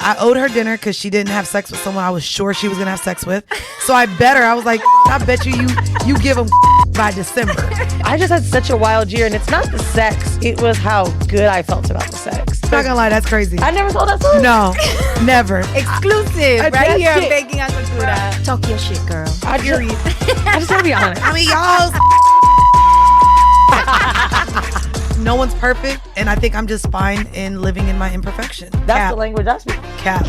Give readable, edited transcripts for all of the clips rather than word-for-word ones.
I owed her dinner because she didn't have sex with someone I was sure she was going to have sex with. So I bet her. I was like, I bet you give them by December. I just had such a wild year, and it's not the sex. It was how good I felt about the sex. Not going to lie, that's crazy. I never told that story. No, never. Exclusive right here on Baking on Cultura. Talk your shit, girl. I just want to be honest. I mean, y'all. No one's perfect, and I think I'm just fine in living in my imperfection. That's the language I speak. Cap.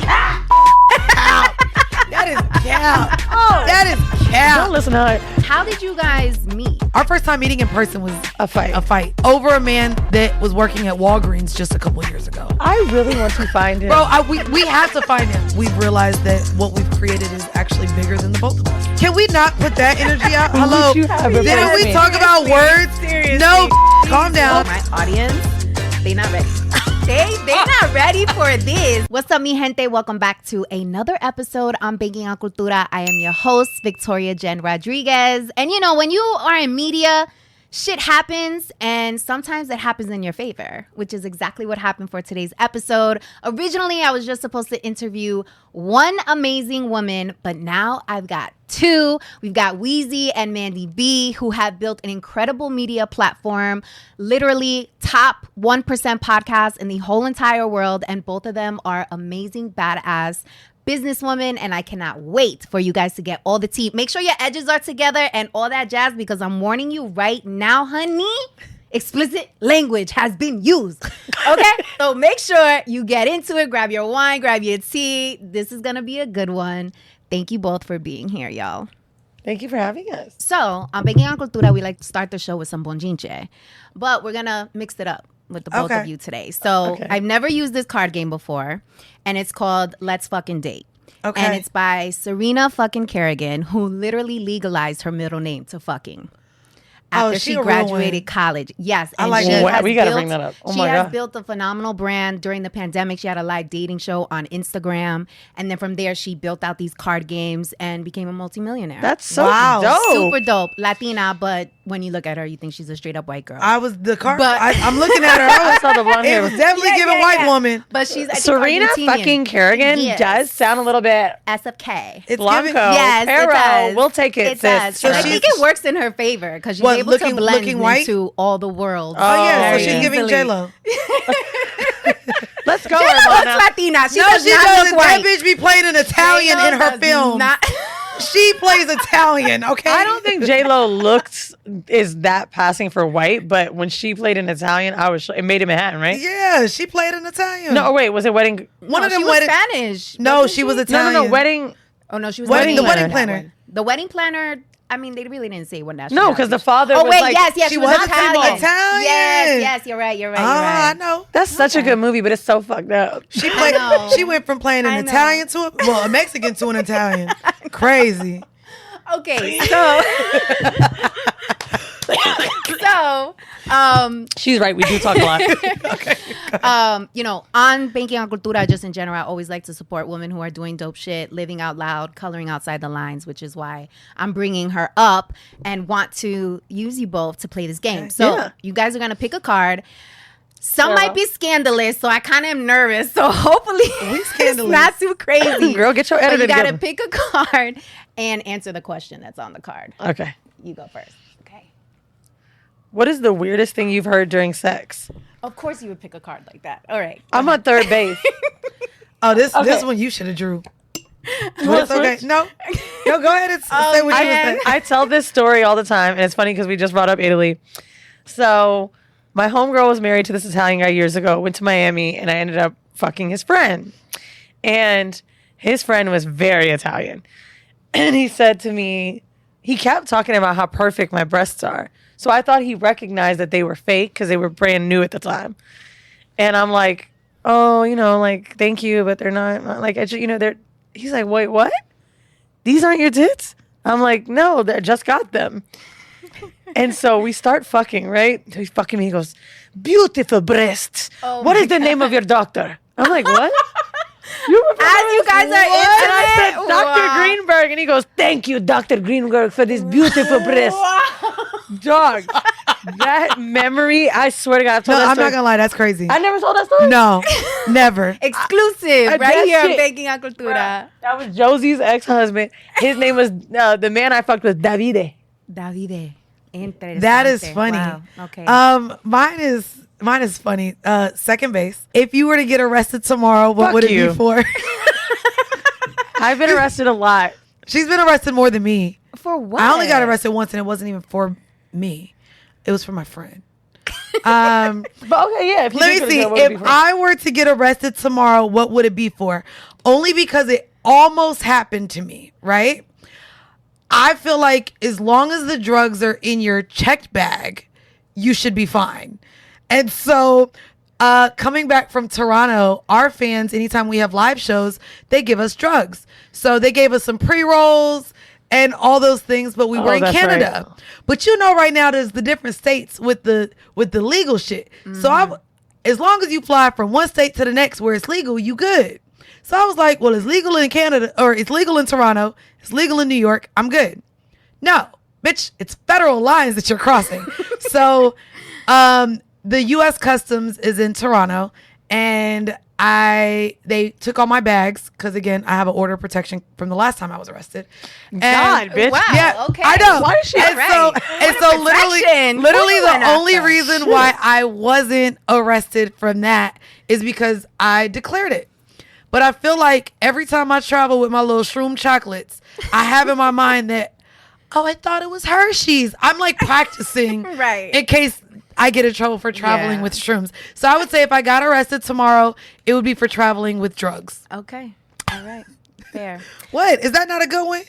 That is cap. Oh, that is cap. Don't listen to her. How did you guys meet? Our first time meeting in person was A fight. over a man that was working at Walgreens just a couple years ago. I really want to find him. Bro, we have to find him. We've realized that what we've created is actually bigger than the both of us. Can we not put that energy out? Hello? Didn't we talk about words? Seriously. No, calm down. My audience, they not ready. They not ready for this. What's up, mi gente? Welcome back to another episode on Baking on Cultura. I am your host, Victoria Jenn Rodriguez. And you know, when you are in media, shit happens, and sometimes it happens in your favor, which is exactly what happened for today's episode. Originally, I was just supposed to interview one amazing woman, but now I've got two. We've got Weezy and Mandii B, who have built an incredible media platform, literally top 1% podcast in the whole entire world, and both of them are amazing, badass businesswoman, and I cannot wait for you guys to get all the tea. Make sure your edges are together and all that jazz, because I'm warning you right now, honey, explicit language has been used. Okay? So make sure you get into it. Grab your wine, grab your tea. This is going to be a good one. Thank you both for being here, y'all. Thank you for having us. So, on Baking on Cultura, we like to start the show with some bonchinche, but we're going to mix it up with the both of you today. So, I've never used this card game before, and it's called Let's Fucking Date. Okay. And it's by Serena fucking Kerrigan, who literally legalized her middle name to fucking after she graduated college. Yes. I like that. We got to bring that up. She has built a phenomenal brand. During the pandemic, she had a live dating show on Instagram. And then from there, she built out these card games and became a multimillionaire. That's so dope. Super dope. Latina, but when you look at her, you think she's a straight up white girl. I'm looking at her. I saw the blonde hair. It was definitely giving white woman. But she's Serena fucking Kerrigan does sound a little bit SFK. It's Blanco. Yes, Pero. it does. We'll take it, It does. sis. And I think it works in her favor because she's able to blend into all the worlds. Oh yeah, so she's giving J-Lo. Let's go. J-Lo looks Latina. She does not look white. That bitch be playing an Italian in her film. She plays Italian, okay? I don't think J-Lo is that passing for white, but when she played an Italian, it made it Manhattan, right? Yeah, she played an Italian. No, wait, was it Wedding? One of them she was Spanish. No, she was Italian. No, Wedding. Oh no, she was Wedding Planner. The Wedding Planner. I mean, they really didn't say what national. No, because the father was like... yes, she was Italian. Yes, you're right. I know. That's such a good movie, but it's so fucked up. She went from playing an Italian to a Mexican to an Italian. Crazy. Okay, she's right. We do talk a lot. Okay. You know, on Baking on Cultura, just in general, I always like to support women who are doing dope shit, living out loud, coloring outside the lines, which is why I'm bringing her up and want to use you both to play this game. So you guys are going to pick a card. Some might be scandalous, so I kind of am nervous. So hopefully it's not too crazy. Girl, get your editor together. You got to pick a card and answer the question that's on the card. Okay. You go first. Okay. What is the weirdest thing you've heard during sex? Of course you would pick a card like that. All right. I'm on third base. This one you should have drew. But it's okay. No, go ahead and say what you say. I tell this story all the time, and it's funny because we just brought up Italy. So my homegirl was married to this Italian guy years ago, went to Miami, and I ended up fucking his friend. And his friend was very Italian. And he said to me, he kept talking about how perfect my breasts are. So I thought he recognized that they were fake because they were brand new at the time. And I'm like, oh, like, thank you, but they're not like, they're, he's like, wait, what? These aren't your tits? I'm like, no, I just got them. And so we start fucking, right? So he's fucking me. He goes, beautiful breasts. What is the name of your doctor? I'm like, what? As you guys are into and I said, Dr. Greenberg. And he goes, thank you, Dr. Greenberg, for these beautiful breasts. Dog. That memory, I swear to God, I've told that I'm story. not gonna lie, that's crazy. I never told that story. No, never. Exclusive, right that here on shit- Baking on Cultura. That was Josie's ex-husband. His name was the man I fucked with, Davide. Davide. Interesante. That is funny. Wow. Okay. Mine is funny. Second base. If you were to get arrested tomorrow, what Fuck would it you. be for? I've been arrested a lot. She's been arrested more than me. For what? I only got arrested once, and it wasn't even for me. It was for my friend. But okay, yeah. If you Let did me go to see. jail, what would it be If for? I were to get arrested tomorrow, what would it be for? Only because it almost happened to me, right? I feel like as long as the drugs are in your checked bag, you should be fine. And so coming back from Toronto, our fans, anytime we have live shows, they give us drugs. So they gave us some pre-rolls and all those things, but we were in that's Canada. right. But you know, right now there's the different states with the legal shit. So as long as you fly from one state to the next where it's legal, you good. So I was like, well, it's legal in Canada, or it's legal in Toronto, it's legal in New York, I'm good. No, bitch, it's federal lines that you're crossing. So the U.S. Customs is in Toronto, and they took all my bags because, again, I have an order of protection from the last time I was arrested. God, bitch. Wow. Yeah, Okay. I know. Why is she and right? so literally protection. the Who only went reason why I wasn't arrested from that is because I declared it. But I feel like every time I travel with my little shroom chocolates, I have in my mind that, oh, I thought it was Hershey's. I'm like practicing Right. in case I get in trouble for traveling Yeah. with shrooms. So I would say if I got arrested tomorrow, it would be for traveling with drugs. Okay. All right. Fair. What? Is that not a good one?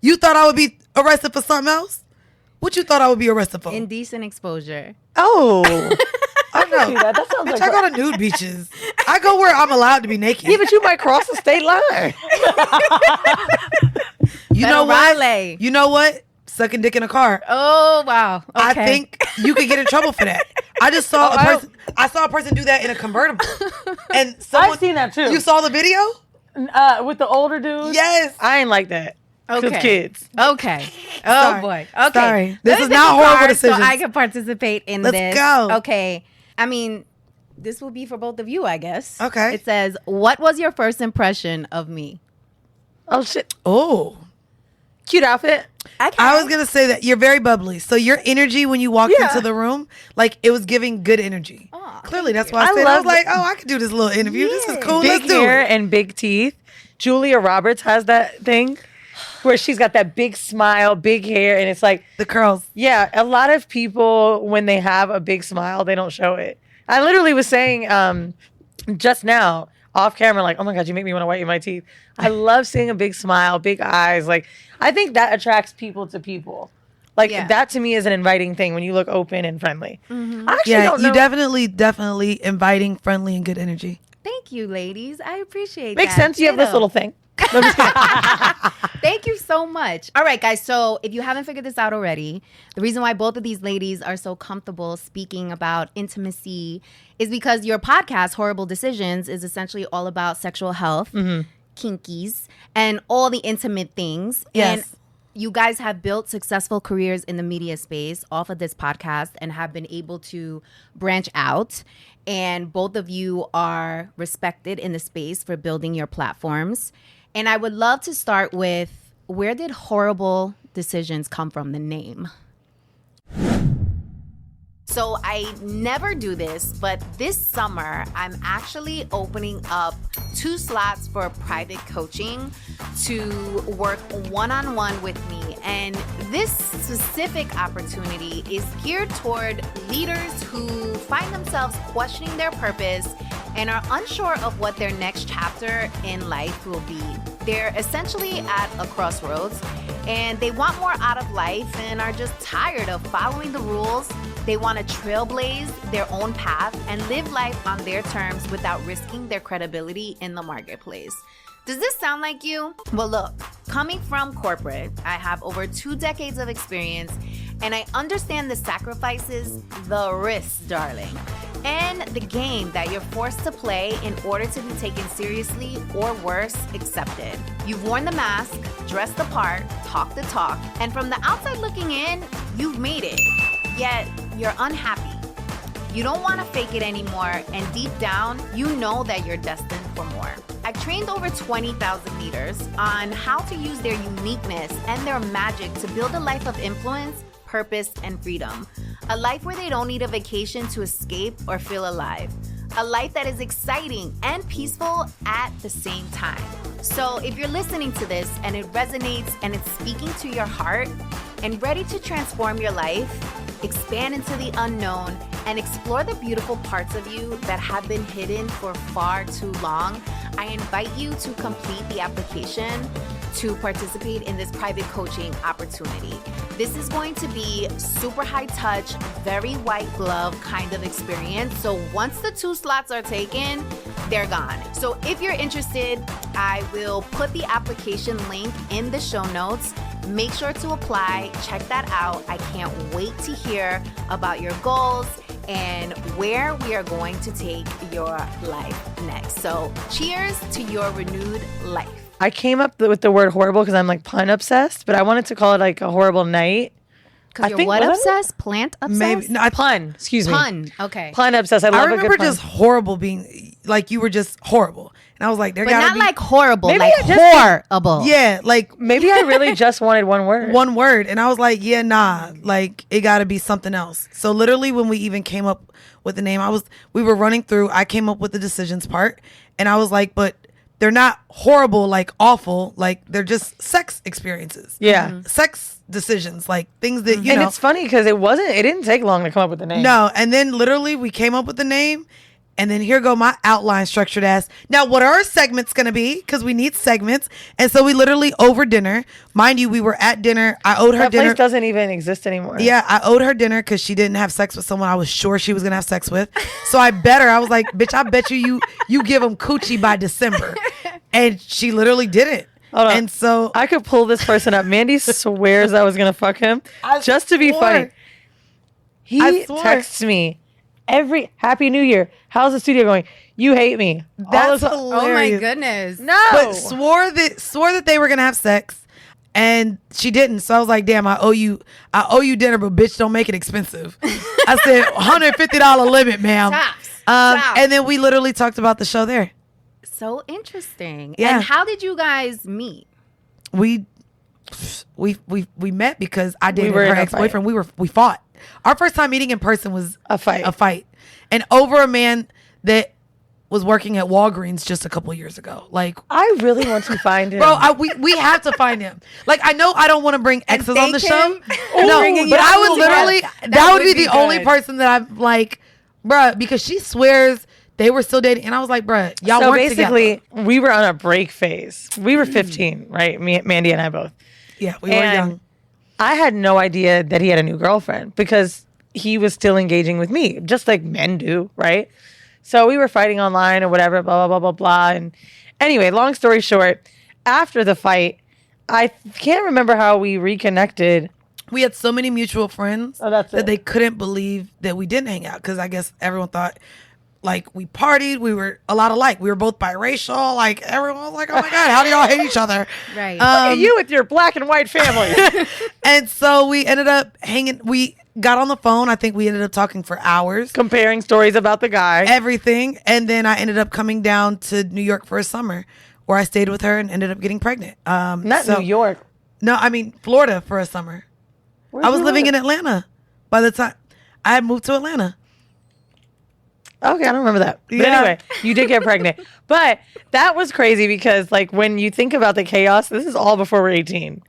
You thought I would be arrested for something else? What you thought I would be arrested for? Indecent exposure. Oh. I know. That sounds Bitch, like I go to nude beaches. I go where I'm allowed to be naked. yeah, but you might cross the state line. You know what? Raleigh. You know what? Sucking dick in a car. Oh, wow. Okay. I think you could get in trouble for that. I just saw a person. I saw a person do that in a convertible, and someone, I've seen that too. You saw the video? With the older dude. Yes. I ain't like that. Okay. Cause kids. Okay. Oh, Sorry. boy. Okay. Sorry. Let This me is pick not a horrible card decisions. So I can participate in Let's this. go. Okay. I mean, this will be for both of you, I guess. Okay. It says, "What was your Oh shit. Oh. Cute outfit. I was gonna say that you're very bubbly. So your energy when you walked Yeah. into the room, like it was giving good energy. Aw, Clearly, thank that's you. why I I said I love was like, oh, I could do this little interview. This is Yeah. cool. Big Let's do hair it. and big teeth. Julia Roberts has that thing where she's got that big smile, big hair, and it's like, The curls. yeah, a lot of people when they have a big smile, they don't show it. I literally was saying just now off camera, like, oh my God, you make me want to whiten my teeth. I love seeing a big smile, big eyes. Like, I think that attracts people to people. Like, Yeah. that to me is an inviting thing when you look open and friendly. I actually Yeah, don't know. you definitely inviting, friendly, and good energy. Thank you, ladies. I appreciate Makes that. sense. You have this Ditto. little thing. No, I'm just kidding. Thank you so much. All right, guys. So if you haven't figured this out already, the reason why both of these ladies are so comfortable speaking about intimacy is because your podcast, Whoreible Decisions, is essentially all about sexual health, kinkies, and all the intimate things. Yes. And you guys have built successful careers in the media space off of this podcast and have been able to branch out. And both of you are respected in the space for building your platforms. And I would love to start with, where did Whoreible Decisions come from, the name? So I never do this, but this summer, I'm actually opening up 2 slots for private coaching to work one-on-one with me. And this specific opportunity is geared toward leaders who find themselves questioning their purpose and are unsure of what their next chapter in life will be. They're essentially at a crossroads and they want more out of life and are just tired of following the rules. They want to trailblaze their own path and live life on their terms without risking their credibility in the marketplace. Does this sound like you? Well, look, coming from corporate, I have over 2 decades of experience and I understand the sacrifices, the risks, darling, and the game that you're forced to play in order to be taken seriously or worse, accepted. You've worn the mask, dressed the part, talked the talk, and from the outside looking in, you've made it. yet you're unhappy. You don't want to fake it anymore, and deep down, you know that you're destined for more. I've trained over 20,000 leaders on how to use their uniqueness and their magic to build a life of influence, purpose, and freedom. A life where they don't need a vacation to escape or feel alive. A life that is exciting and peaceful at the same time. So if you're listening to this and it resonates and it's speaking to your heart and ready to transform your life, expand into the unknown, and explore the beautiful parts of you that have been hidden for far too long, I invite you to complete the application to participate in this private coaching opportunity. This is going to be super high touch, very white glove kind of experience. So once the 2 slots are taken, they're gone. So if you're interested, I will put the application link in the show notes. Make sure to apply, check that out. I can't wait to hear about your goals and where we are going to take your life next. So cheers to your renewed life. I came up with the word horrible because I'm like pun obsessed, but I wanted to call it like a horrible night. Because you're what obsessed? Plant obsessed? Maybe. No, pun. Excuse me. Pun. Okay. Pun obsessed. I love a good remember pun. just horrible being like you were just horrible. And I was like, there But gotta not be like horrible, Maybe like I just- horrible. yeah, like Maybe I really just wanted one word. one word. And I was like, yeah, nah, like it gotta be something else. So literally when we even came up with the name, we were running through, I came up with the decisions part, and I was like, but they're not horrible, like awful, like they're just sex experiences. Yeah. Sex decisions, like things that, you And know. it's funny because it didn't take long to come up with the name. No, and then literally we came up with the name, and then here go my outline structured as, now what are our segments going to be? Because we need segments. And so we literally over dinner, mind you, we were at dinner. I owed her That dinner. place doesn't even exist anymore. Yeah, I owed her dinner because she didn't have sex with someone I was sure she was going to have sex with. So I bet her, I was like, bitch, I bet you give them coochie by December. And she literally didn't. Hold on. And so I could pull this person up. Mandy swears I was going to fuck him just to be swore. funny. He I swore. texts me every Happy New Year. How's the studio going? You hate me. All that's this- Oh my hilarious. goodness. No. But swore that they were gonna have sex, and she didn't. So I was like, damn, I owe you dinner, but bitch, don't make it expensive. I said $150 limit, ma'am. Tops. And then we literally talked about the show there. So interesting. Yeah. And how did you guys meet? We met because I dated were her in a ex-boyfriend. We fought. Our first time meeting in person was A fight. and over a man that was working at Walgreens just a couple years ago. Like, I really want to find him. bro, we have to find him. Like, I know I don't want to bring exes on the thank show. him No, bringing but you I would on literally, together. that would be the good. only person that I'm like, bruh, because she swears they were still dating. And I was like, bruh, y'all so weren't basically, together. we were on a break phase. We were 15, right? Mandy and I both. Yeah, we were And young. I had no idea that he had a new girlfriend because he was still engaging with me, just like men do, right? So we were fighting online or whatever, blah, blah, blah, blah, blah. And anyway, long story short, after the fight, I can't remember how we reconnected. We had so many mutual friends that's that it. they couldn't believe that we didn't hang out because I guess everyone thought like we partied. We were a lot alike. We were both biracial. Like everyone was like, "Oh my god, how do y'all hate each other?" Right. You with your black and white family. And so we ended up hanging. We got on the phone. I think we ended up talking for hours, Comparing stories about the guy. everything. And then I ended up coming down to New York for a summer, where I stayed with her and ended up getting pregnant. Not New York. No, I mean Florida for a summer. I was living in Atlanta by the time I had moved to Atlanta. Okay, I don't remember that. But Yeah. anyway, you did get pregnant. But that was crazy because, like, when you think about the chaos, this is all before we're 18.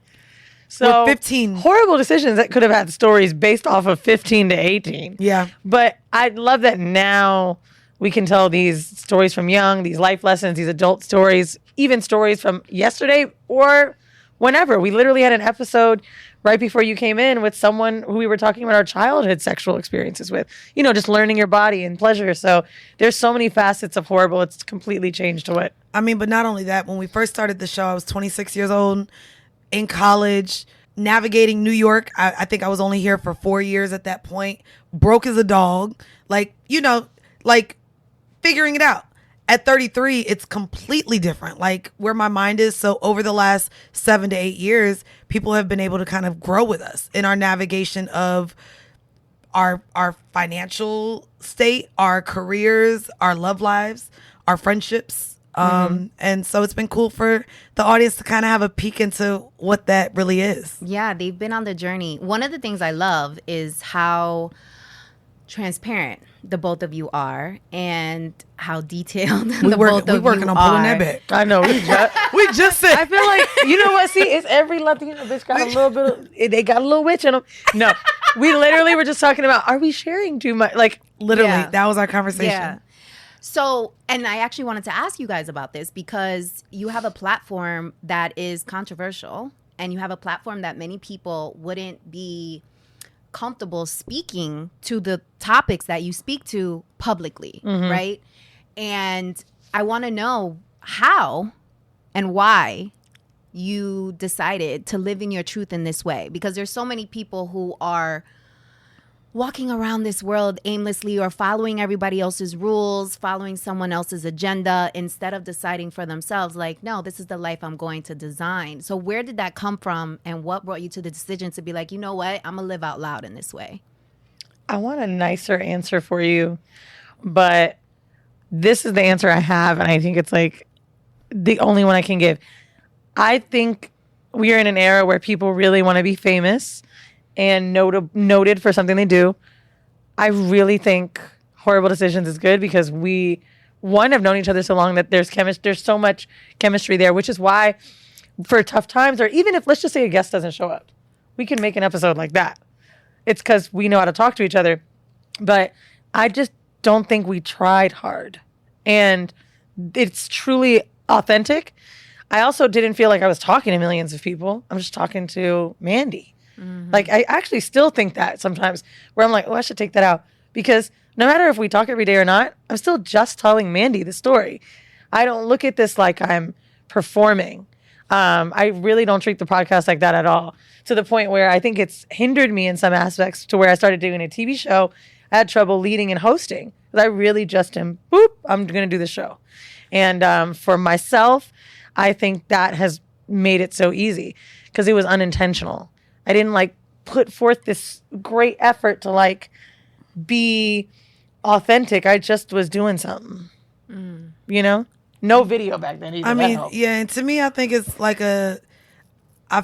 So We're 15. Horrible decisions that could have had stories based off of 15 to 18. Yeah. But I love that now we can tell these stories from young, these life lessons, these adult stories, even stories from yesterday or whenever. We literally had an episode right before you came in with someone who we were talking about our childhood sexual experiences with, you know, just learning your body and pleasure. So there's so many facets of horrible. It's completely changed to what. I mean, but not only that, when we first started the show, I was 26 years old, in college, navigating New York. I think I was only here for 4 years at that point, broke as a dog, like, you know, like figuring it out. At 33, it's completely different, like where my mind is. So over the last 7 to 8 years, people have been able to kind of grow with us in our navigation of our financial state, our careers, our love lives, our friendships. And so it's been cool for the audience to kind of have a peek into what that really is. Yeah, they've been on the journey. One of the things I love is how transparent the both of you are and how detailed both of you are. We working on pulling that back. I know. We just said. I feel like, you know what? See, it's every Latino bitch got a little bit of, they got a little witch in them. No, we literally were just talking about, are we sharing too much? Like, literally, Yeah. that was our conversation. Yeah. So, and I actually wanted to ask you guys about this because you have a platform that is controversial and you have a platform that many people wouldn't be comfortable speaking to the topics that you speak to publicly, right? And I want to know how and why you decided to live in your truth in this way, because there's so many people who are walking around this world aimlessly or following everybody else's rules, following someone else's agenda instead of deciding for themselves, like, no, this is the life I'm going to design. So where did that come from and what brought you to the decision to be like, you know what, I'm going to live out loud in this way? I want a nicer answer for you, but this is the answer I have, and I think it's like the only one I can give. I think we are in an era where people really want to be famous and noted for something they do. I really think Whoreible Decisions is good because we, one, have known each other so long that there's so much chemistry there, which is why for tough times, or even if, let's just say a guest doesn't show up, we can make an episode like that. It's because we know how to talk to each other. But I just don't think we tried hard. And it's truly authentic. I also didn't feel like I was talking to millions of people. I'm just talking to Mandii. Like, I actually still think that sometimes where I'm like, oh, I should take that out. Because no matter if we talk every day or not, I'm still just telling Mandii the story. I don't look at this like I'm performing. I really don't treat the podcast like that at all. To the point where I think it's hindered me in some aspects to where I started doing a TV show. I had trouble leading and hosting. Because I really just am, I'm going to do the show. And for myself, I think that has made it so easy because it was unintentional. I didn't like put forth this great effort to like be authentic. I just was doing something, you know, no video back then. Either. I mean, yeah. And to me, I think it's like I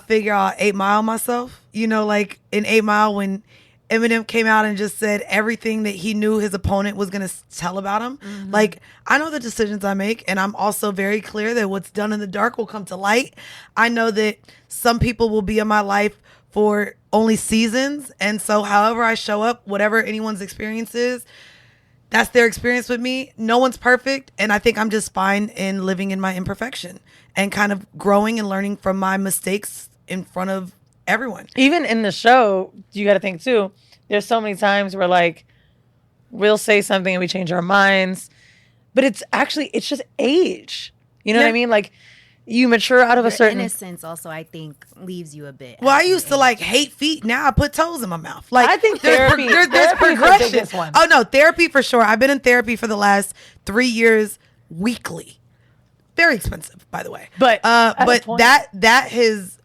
figure out 8 Mile myself, you know, like in 8 Mile when Eminem came out and just said everything that he knew his opponent was going to tell about him. Like, I know the decisions I make, and I'm also very clear that what's done in the dark will come to light. I know that some people will be in my life for only seasons. And so however I show up, whatever anyone's experience is, that's their experience with me. No one's perfect. And I think I'm just fine in living in my imperfection and kind of growing and learning from my mistakes in front of everyone. Even in the show, you got to think too, there's so many times where like we'll say something and we change our minds, but it's just age. You know what I mean? Like, you mature out of a certain innocence. Also, I think leaves you a bit. Well, I used to like hate feet. Now I put toes in my mouth. Like, I think there's progression. One. Oh no, therapy for sure. I've been in therapy for the last 3 years weekly. Very expensive, by the way. But that has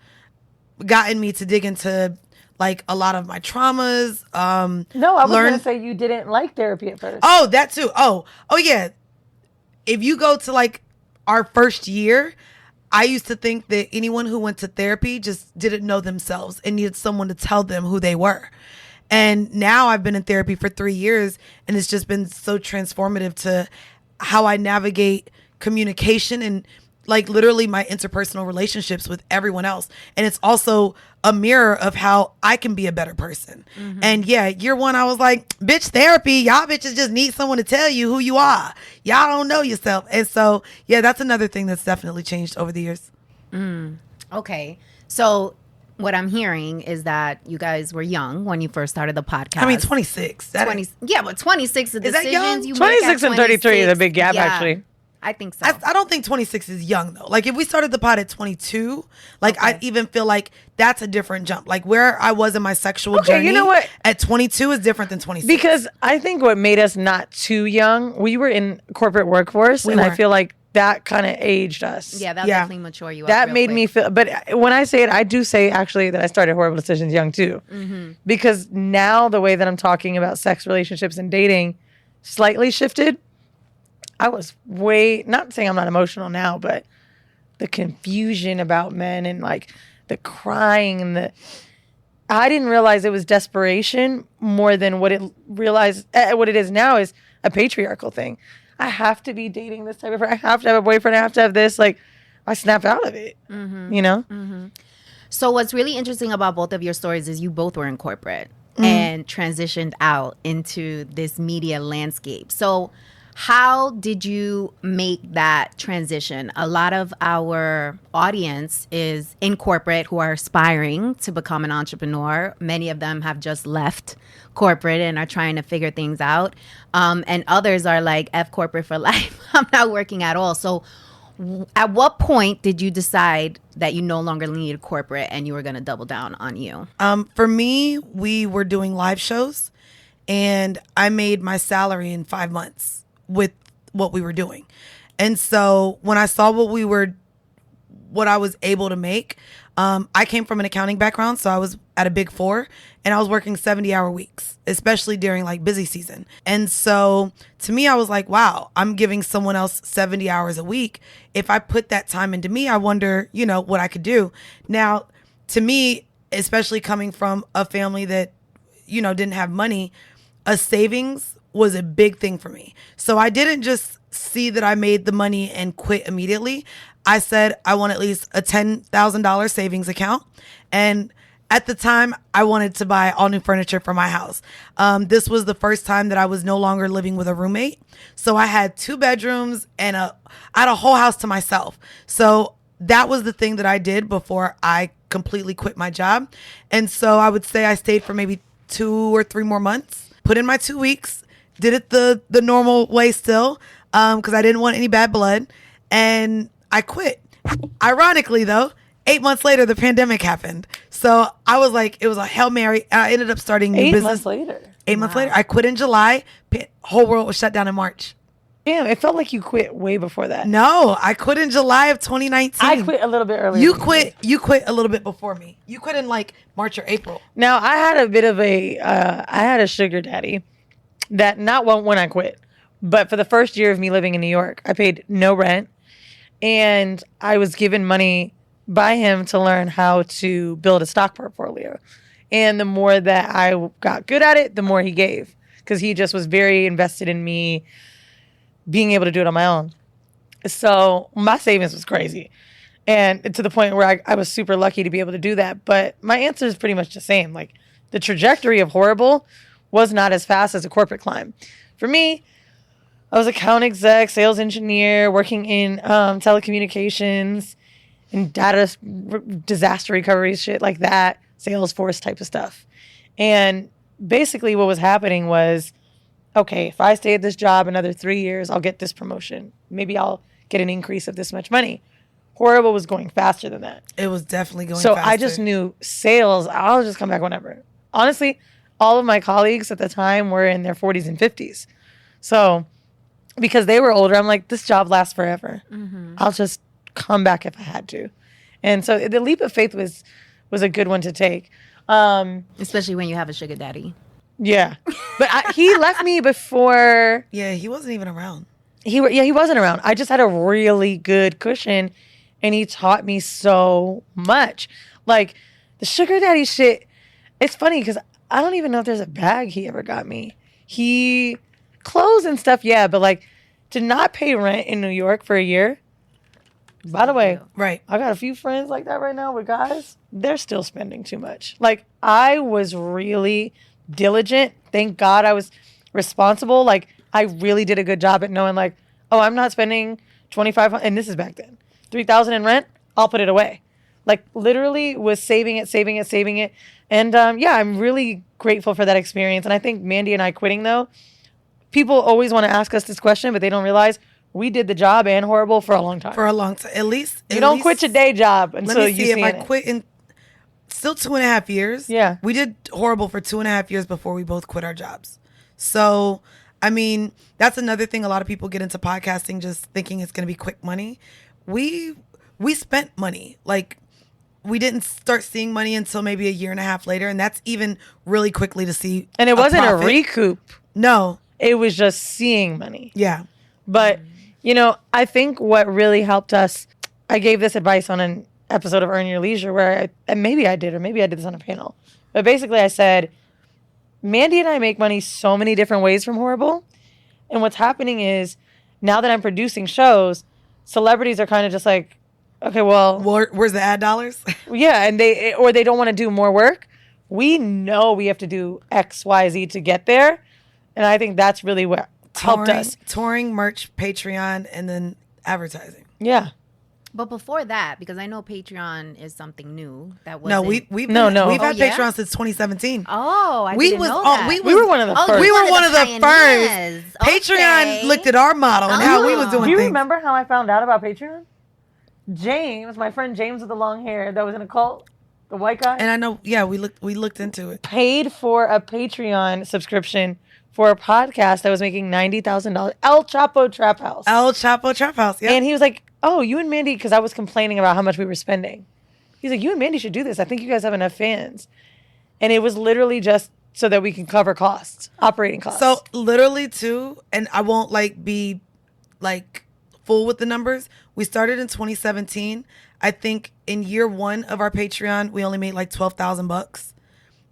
gotten me to dig into like a lot of my traumas. No, I was going to say you didn't like therapy at first. Oh, that too. Oh yeah. If you go to like our first year, I used to think that anyone who went to therapy just didn't know themselves and needed someone to tell them who they were. And now I've been in therapy for 3 years, and it's just been so transformative to how I navigate communication and like literally my interpersonal relationships with everyone else. And it's also a mirror of how I can be a better person. And yeah, year one, I was like, bitch, therapy, y'all bitches just need someone to tell you who you are. Y'all don't know yourself. And so, yeah, that's another thing that's definitely changed over the years. Okay. So what I'm hearing is that you guys were young when you first started the podcast. I mean, 26. 20, yeah, but 26 of Is that young? decisions you 26 make and 33 is a big gap, yeah, actually. I think so. I don't think 26 is young though. Like if we started the pod at 22, like I even feel like that's a different jump. Like where I was in my sexual journey, you know what? At 22 is different than 26. Because I think what made us not too young, we were in corporate workforce, and I feel like that kind of aged us. Yeah, that'll definitely mature you up. That real made quick. me feel, but when I say it, I do say actually that I started Whoreible Decisions young too. Because now the way that I'm talking about sex, relationships, and dating slightly shifted. I was not saying I'm not emotional now, but the confusion about men and like the crying and I didn't realize it was desperation more than what it is now is a patriarchal thing. I have to be dating this type of person. I have to have a boyfriend. I have to have this. Like, I snapped out of it, you know? So what's really interesting about both of your stories is you both were in corporate and transitioned out into this media landscape. So how did you make that transition? A lot of our audience is in corporate who are aspiring to become an entrepreneur. Many of them have just left corporate and are trying to figure things out. And others are like, F corporate for life. I'm not working at all. So at what point did you decide that you no longer needed corporate and you were going to double down on you? For me, we were doing live shows and I made my salary in 5 months with what we were doing. And so when I saw what I was able to make, I came from an accounting background. So I was at a Big Four and I was working 70-hour weeks, especially during like busy season. And so to me, I was like, wow, I'm giving someone else 70 hours a week. If I put that time into me, I wonder, what I could do. Now, to me, especially coming from a family that, didn't have money, a savings was a big thing for me. So I didn't just see that I made the money and quit immediately. I said I want at least a $10,000 savings account. And at the time, I wanted to buy all new furniture for my house. This was the first time that I was no longer living with a roommate. So I had 2 bedrooms and I had a whole house to myself. So that was the thing that I did before I completely quit my job. And so I would say I stayed for maybe 2 or 3 more months, put in my 2 weeks, did it the normal way still, because I didn't want any bad blood, and I quit. Ironically, though, 8 months later, the pandemic happened. So I was like, it was a Hail Mary. I ended up starting new business. 8 months later. 8 months later. I quit in July. Whole world was shut down in March. Damn, it felt like you quit way before that. No, I quit in July of 2019. I quit a little bit earlier. You quit a little bit before me. You quit in like March or April. Now, I had a bit of I had a sugar daddy that not when I quit, but for the first year of me living in New York, I paid no rent and I was given money by him to learn how to build a stock portfolio. And the more that I got good at it, the more he gave, because he just was very invested in me being able to do it on my own. So my savings was crazy. And to the point where I was super lucky to be able to do that. But my answer is pretty much the same. Like, the trajectory of Whoreible was not as fast as a corporate climb. For me, I was account exec, sales engineer, working in telecommunications and data disaster recovery, shit like that, Salesforce type of stuff. And basically what was happening was, okay, if I stay at this job another 3 years, I'll get this promotion. Maybe I'll get an increase of this much money. Whoreible was going faster than that. It was definitely going so faster. I just knew sales, I'll just come back whenever. Honestly, all of my colleagues at the time were in their 40s and 50s. So because they were older, I'm like, this job lasts forever. I'll just come back if I had to. And so the leap of faith was a good one to take. Especially when you have a sugar daddy. Yeah. But he left me before. Yeah, he wasn't even around. He wasn't around. I just had a really good cushion and he taught me so much. Like, the sugar daddy shit, it's funny because I don't even know if there's a bag he ever got me. Clothes and stuff, yeah, but like, to not pay rent in New York for a year. By the way, right, I got a few friends like that right now with guys. They're still spending too much. Like, I was really diligent. Thank God I was responsible. Like, I really did a good job at knowing, like, oh, I'm not spending $2,500, and this is back then, $3,000 in rent. I'll put it away. Like, literally was saving it. And yeah, I'm really grateful for that experience. And I think Mandii and I quitting, though, people always want to ask us this question, but they don't realize we did the job and Whoreible for a long time. For a long time. At least. You don't quit your day job until you see it. Let me see if I quit in still 2.5 years. Yeah. We did Whoreible for 2.5 years before we both quit our jobs. So I mean, that's another thing. A lot of people get into podcasting just thinking it's going to be quick money. We spent money. Like, we didn't start seeing money until maybe a year and a half later, and that's even really quickly to see. And it wasn't profit. a recoup. No. It was just seeing money. Yeah. But, you know, I think what really helped us, I gave this advice on an episode of Earn Your Leisure where, maybe I did this on a panel. But basically I said, Mandii and I make money so many different ways from Whoreible. And what's happening is, now that I'm producing shows, celebrities are kind of just like, okay, well, where's the ad dollars? Yeah, and they don't want to do more work. We know we have to do X, Y, Z to get there, and I think that's really what helped us. Touring, merch, Patreon, and then advertising. Yeah. But before that, because I know Patreon is something new that was no, we've had Patreon since 2017. Oh, I didn't know that. We were one of the first. We were one of the first. Patreon looked at our model and how we was doing things. Do you remember how I found out about Patreon? James, my friend James with the long hair that was in a cult, the white guy. And I know, yeah, we looked into it. Paid for a Patreon subscription for a podcast that was making $90,000. El Chapo Trap House. Yeah. And he was like, oh, you and Mandii, because I was complaining about how much we were spending. He's like, you and Mandii should do this. I think you guys have enough fans. And it was literally just so that we can cover costs, operating costs. So literally too, and I won't be full with the numbers. We started in 2017. I think in year 1 of our Patreon, we only made like $12,000.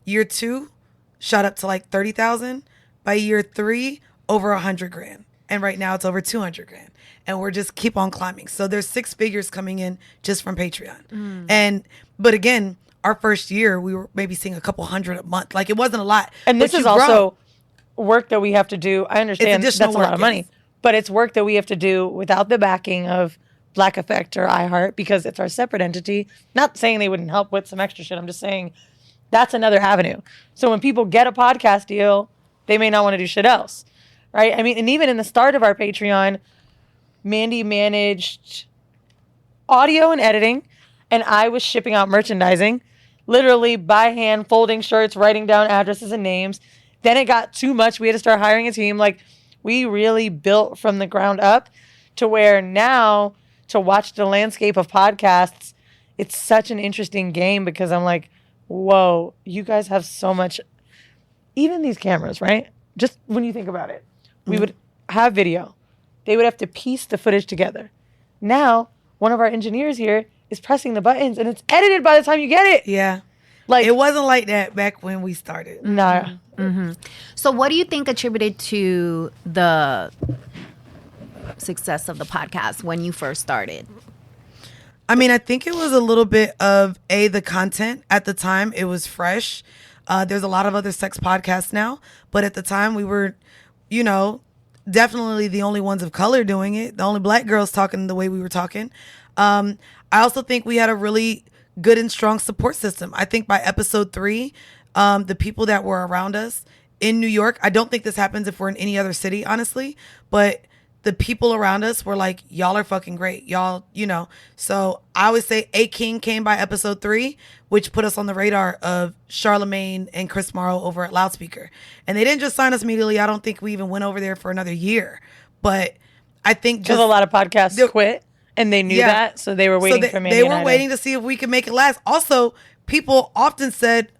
Year 2 shot up to like 30,000. By year 3, over $100,000. And right now it's over $200,000. And we're just keep on climbing. So there's 6 figures coming in just from Patreon. But again, our first year, we were maybe seeing a couple hundred a month. Like, it wasn't a lot. And this is also work that we have to do. I understand that's a lot of money. But it's work that we have to do without the backing of Black Effect or iHeart, because it's our separate entity. Not saying they wouldn't help with some extra shit. I'm just saying that's another avenue. So when people get a podcast deal, they may not want to do shit else, right? I mean, and even in the start of our Patreon, Mandii managed audio and editing, and I was shipping out merchandising, literally by hand, folding shirts, writing down addresses and names. Then it got too much. We had to start hiring a team. Like, we really built from the ground up to where now, to watch the landscape of podcasts, it's such an interesting game, because I'm like, whoa, you guys have so much. Even these cameras, right? Just when you think about it, we would have video. They would have to piece the footage together. Now, one of our engineers here is pressing the buttons, and it's edited by the time you get it. Yeah. Like, it wasn't like that back when we started. Nah. Mm-hmm. So what do you think attributed to the success of the podcast when you first started? I mean, I think it was a little bit of the content. At the time, it was fresh. There's a lot of other sex podcasts now, but at the time we were, definitely the only ones of color doing it. The only Black girls talking the way we were talking. I also think we had a really good and strong support system. I think by episode 3, the people that were around us in New York, I don't think this happens if we're in any other city, honestly, but the people around us were like, y'all are fucking great. Y'all, So I would say A King came by episode 3, which put us on the radar of Charlemagne and Chris Morrow over at Loudspeaker. And they didn't just sign us immediately. I don't think we even went over there for another year. But I think just... Because a lot of podcasts quit, and they knew that, so they were waiting for Mandii. They were waiting to see if we could make it last. Also, people often said,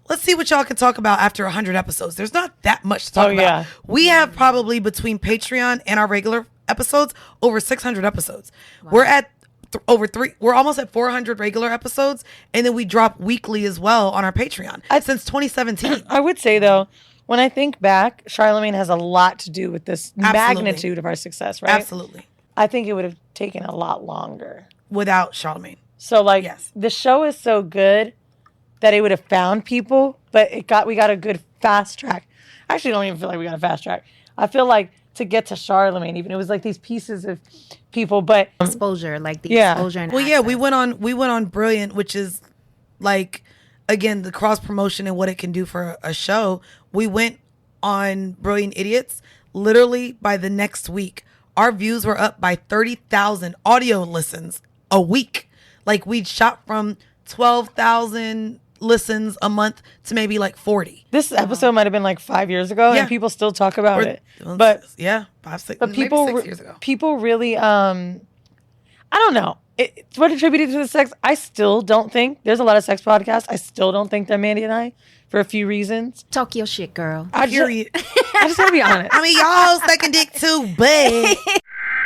let's see what y'all can talk about after 100 episodes. There's not that much to talk about. Yeah. We have probably between Patreon and our regular episodes over 600 episodes. Wow. We're at we're almost at 400 regular episodes, and then we drop weekly as well on our Patreon since 2017. I would say though, when I think back, Charlemagne has a lot to do with this magnitude of our success, right? Absolutely. I think it would have taken a lot longer without Charlemagne. So the show is so good that it would have found people, but we got a good fast track. I actually don't even feel like we got a fast track. I feel like to get to Charlemagne, even it was like these pieces of people, but exposure, exposure. And access. We went on Brilliant, which is like, again, the cross promotion and what it can do for a show. We went on Brilliant Idiots. Literally by the next week, our views were up by 30,000 audio listens a week. Like, we'd shot from 12,000 listens a month to maybe like 40. This episode might have been like 5 years ago, and people still talk about it. But 5, 6, but maybe 6 years ago. People really, I don't know. It's what attributed to the sex. I still don't think there's a lot of sex podcasts. I still don't think they're Mandii and I for a few reasons. Talk your shit, girl. I just gotta be honest. I mean, y'all sucking dick too, but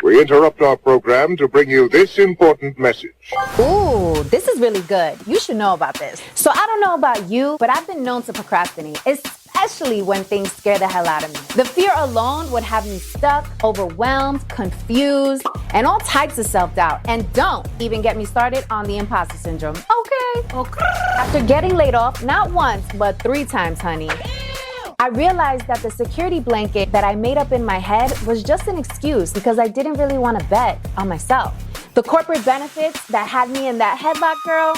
We interrupt our program to bring you this important message. Ooh, this is really good. You should know about this. So I don't know about you, but I've been known to procrastinate, especially when things scare the hell out of me. The fear alone would have me stuck, overwhelmed, confused, and all types of self-doubt. And don't even get me started on the imposter syndrome. Okay. After getting laid off, not once, but 3 times, honey, I realized that the security blanket that I made up in my head was just an excuse because I didn't really want to bet on myself. The corporate benefits that had me in that headlock, girl,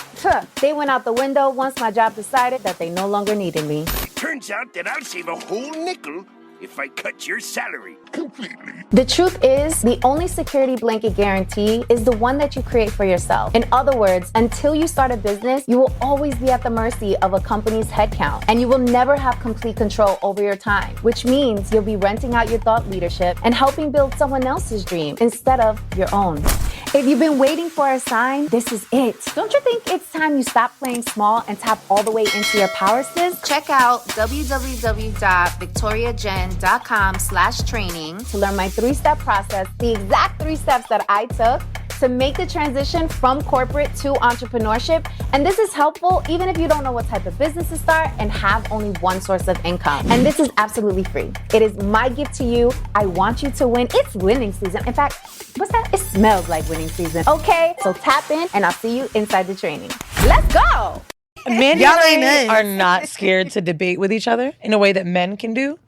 they went out the window once my job decided that they no longer needed me. Turns out that I'll save a whole nickel if I cut your salary completely. The truth is, the only security blanket guarantee is the one that you create for yourself. In other words, until you start a business, you will always be at the mercy of a company's headcount, and you will never have complete control over your time, which means you'll be renting out your thought leadership and helping build someone else's dream instead of your own. If you've been waiting for a sign, this is it. Don't you think it's time you stop playing small and tap all the way into your power, sis? Check out www.victoriajen.com/training to learn my 3-step process, the exact 3 steps that I took to make the transition from corporate to entrepreneurship. And this is helpful even if you don't know what type of business to start and have only one source of income. And this is absolutely free. It is my gift to you. I want you to win. It's winning season. In fact, what's that? It smells like winning season. Okay, so tap in and I'll see you inside the training. Let's go. Mandii Y'all and ain't I nice. are not scared to debate with each other in a way that men can do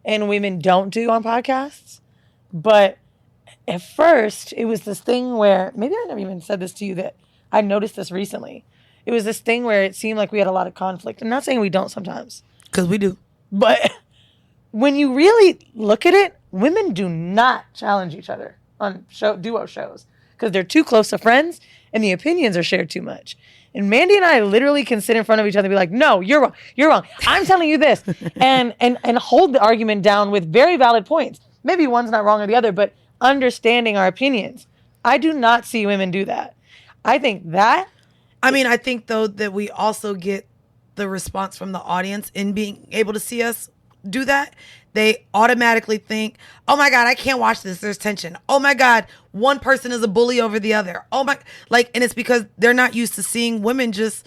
and women don't do on podcasts. But at first, it was this thing where, maybe I never even said this to you, that I noticed this recently. It was this thing where it seemed like we had a lot of conflict. I'm not saying we don't sometimes. because we do. But when you really look at it, women do not challenge each other on duo shows because they're too close to friends and the opinions are shared too much. And Mandii and I literally can sit in front of each other and be like, no, you're wrong. You're wrong. I'm telling you this. and hold the argument down with very valid points. Maybe one's not wrong or the other, but understanding our opinions. I do not see women do that. I think that. I mean, I think, though, that we also get the response from the audience in being able to see us do that. They automatically think, oh my God, I can't watch this. There's tension. Oh my God, one person is a bully over the other. Oh my, and it's because they're not used to seeing women just,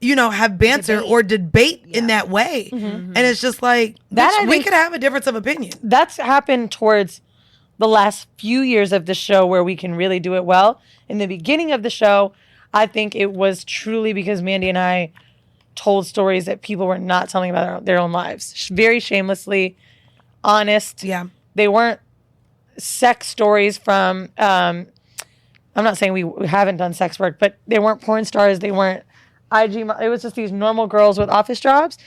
have banter or debate in that way. Mm-hmm. And it's just like, that we could have a difference of opinion. That's happened towards the last few years of the show where we can really do it well. In the beginning of the show, I think it was truly because Mandii and I told stories that people were not telling about their own lives. Very shamelessly, honest. Yeah. They weren't sex stories from, I'm not saying we haven't done sex work, but they weren't porn stars. They weren't IG. It was just these normal girls with office jobs.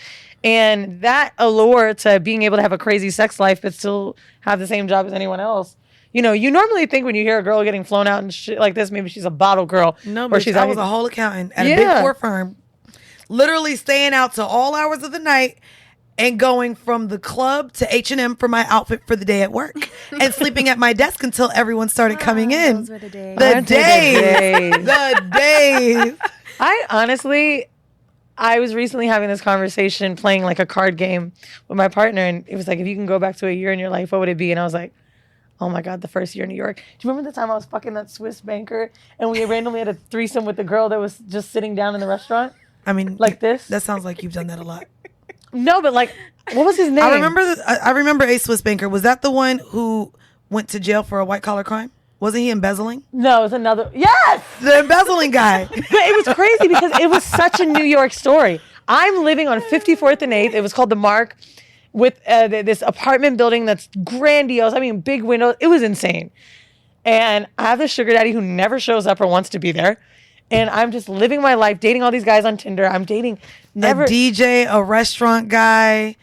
And that allure to being able to have a crazy sex life but still have the same job as anyone else. You normally think when you hear a girl getting flown out and shit like this, maybe she's a bottle girl. No, or but she's I was a whole accountant at a Big 4 firm. Literally staying out to all hours of the night and going from the club to H&M for my outfit for the day at work and sleeping at my desk until everyone started coming in. Those were the days. The days. I was recently having this conversation playing like a card game with my partner, and it was like, if you can go back to a year in your life, what would it be? And I was like, oh my God, the first year in New York. Do you remember the time I was fucking that Swiss banker and we randomly had a threesome with the girl that was just sitting down in the restaurant? I mean, like this? That sounds like you've done that a lot. No, but like, what was his name? I remember a Swiss banker. Was that the one who went to jail for a white collar crime? Wasn't he embezzling? No, it was another. Yes! The embezzling guy. But it was crazy because it was such a New York story. I'm living on 54th and 8th. It was called The Mark with this apartment building that's grandiose. I mean, big windows. It was insane. And I have this sugar daddy who never shows up or wants to be there. And I'm just living my life, dating all these guys on Tinder. I'm dating a DJ, a restaurant guy,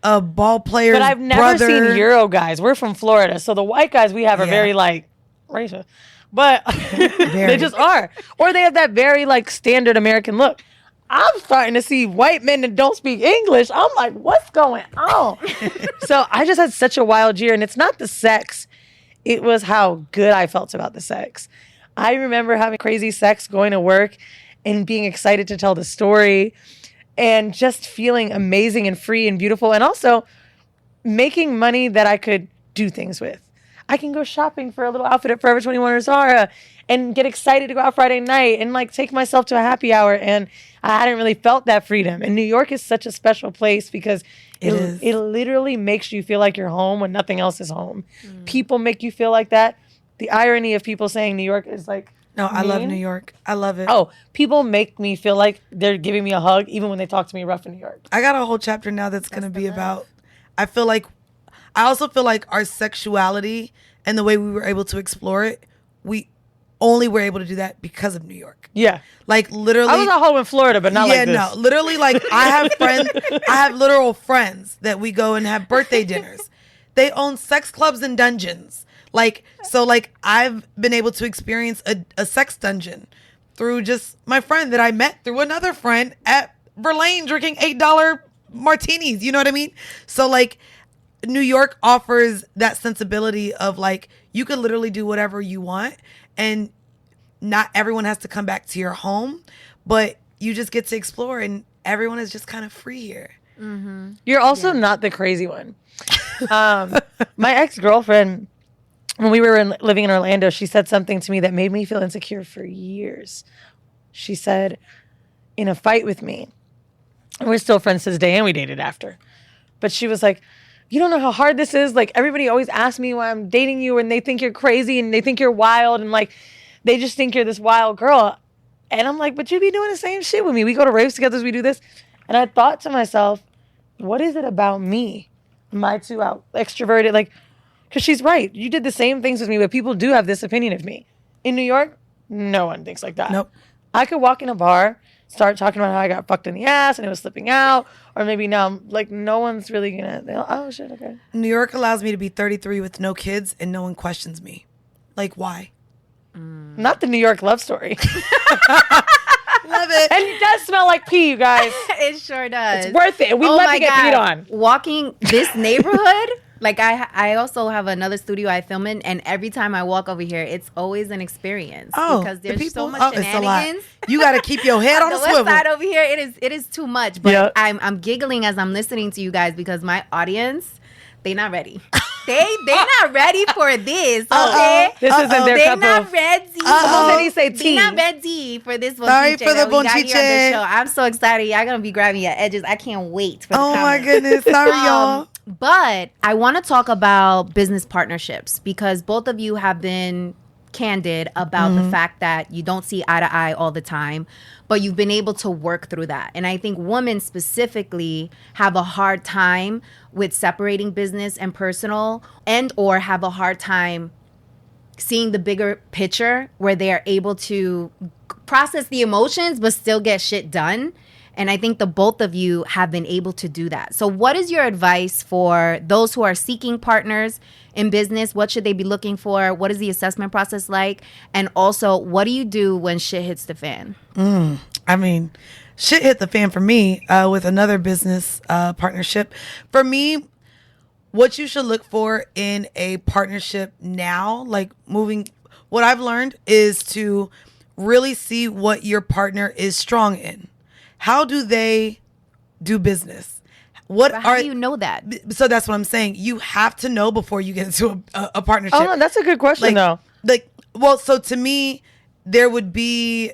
a ball player. But I've never seen Euro guys. We're from Florida. So the white guys we have are very like racist. But they just are. Or they have that very like standard American look. I'm starting to see white men that don't speak English. I'm like, what's going on? So I just had such a wild year. And it's not the sex. It was how good I felt about the sex. I remember having crazy sex, going to work and being excited to tell the story and just feeling amazing and free and beautiful. And also making money that I could do things with. I can go shopping for a little outfit at Forever 21 or Zara and get excited to go out Friday night and like take myself to a happy hour. And I hadn't really felt that freedom. And New York is such a special place because it literally makes you feel like you're home when nothing else is home. People make you feel like that. The irony of people saying New York is like, no, I love New York. I love it. Oh, people make me feel like they're giving me a hug even when they talk to me rough in New York. I got a whole chapter now that's going to be about, I also feel like our sexuality and the way we were able to explore it, we only were able to do that because of New York. Yeah. Like literally. I was a hoe in Florida, but not like this. Yeah, no. Literally, like I have literal friends that we go and have birthday dinners. They own sex clubs and dungeons. Like, so like I've been able to experience a sex dungeon through just my friend that I met through another friend at Verlaine drinking $8 martinis. You know what I mean? So like New York offers that sensibility of like, you could literally do whatever you want and not everyone has to come back to your home, but you just get to explore and everyone is just kind of free here. Mm-hmm. You're also not the crazy one. My ex-girlfriend, when we were living in Orlando, she said something to me that made me feel insecure for years. She said, in a fight with me, and we're still friends to this day and we dated after, but she was like, you don't know how hard this is. Like everybody always asks me why I'm dating you and they think you're crazy and they think you're wild and like they just think you're this wild girl. And I'm like, but you be doing the same shit with me. We go to raves together, we do this. And I thought to myself, what is it about me? Am I too extroverted? Like, because she's right. You did the same things with me, but people do have this opinion of me. In New York, no one thinks like that. Nope. I could walk in a bar, start talking about how I got fucked in the ass and it was slipping out. Or maybe now I'm like, no one's really gonna, oh shit, okay. New York allows me to be 33 with no kids and no one questions me. Like, why? Not the New York love story. Love it. And it does smell like pee, you guys. It sure does. It's worth it. We love to get peed on. Walking this neighborhood, like I also have another studio I film in, and every time I walk over here, it's always an experience. Oh, because there's the people, so much it's a lot. shenanigans. You got to keep your head on the the west swivel. side over here, it is too much. But Yep. I'm giggling as I'm listening to you guys because my audience, they not ready. they not ready for this. Okay, This isn't their they cup not of. ready. How did he say They tea? not ready for this one. Sorry for the that we got here on bonchiche. the show. I'm so excited. Y'all gonna be grabbing your edges. I can't wait for the Oh my comments. goodness. Sorry, y'all. But I want to talk about business partnerships because both of you have been candid about the fact that you don't see eye to eye all the time, but you've been able to work through that. And I think women specifically have a hard time with separating business and personal, and or have a hard time seeing the bigger picture where they are able to process the emotions but still get shit done. And I think the both of you have been able to do that. So what is your advice for those who are seeking partners in business? What should they be looking for? What is the assessment process like? And also, what do you do when shit hits the fan? I mean, shit hit the fan for me with another business partnership. For me, what you should look for in a partnership now, like what I've learned is to really see what your partner is strong in. How do they do business? How do you know that? So that's what I'm saying. You have to know before you get into a partnership. Oh, no, that's a good question, though. So to me, there would be,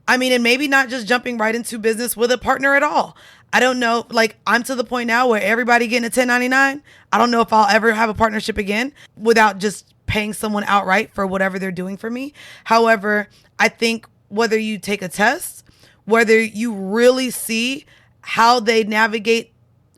and maybe not just jumping right into business with a partner at all. I don't know. Like, I'm to the point now where everybody getting a 1099. I don't know if I'll ever have a partnership again without just paying someone outright for whatever they're doing for me. However, I think whether you take a test, whether you really see how they navigate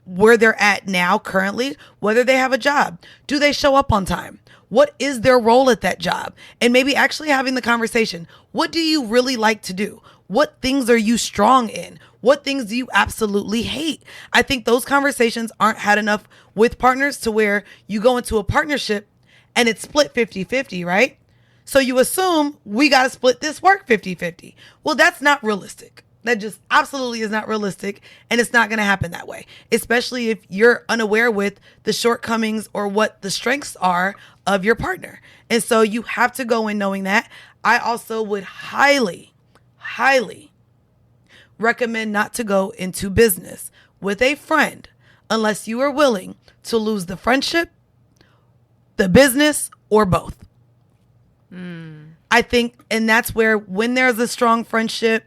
where they're at now currently, whether they have a job, do they show up on time? What is their role at that job? And maybe actually having the conversation. What do you really like to do? What things are you strong in? What things do you absolutely hate? I think those conversations aren't had enough with partners to where you go into a partnership and it's split 50-50, right? So you assume we got to split this work 50-50. Well, that's not realistic. That just absolutely is not realistic, and it's not going to happen that way, especially if you're unaware with the shortcomings or what the strengths are of your partner. And so you have to go in knowing that. I also would highly, highly recommend not to go into business with a friend unless you are willing to lose the friendship, the business, or both. I think, and that's where when there's a strong friendship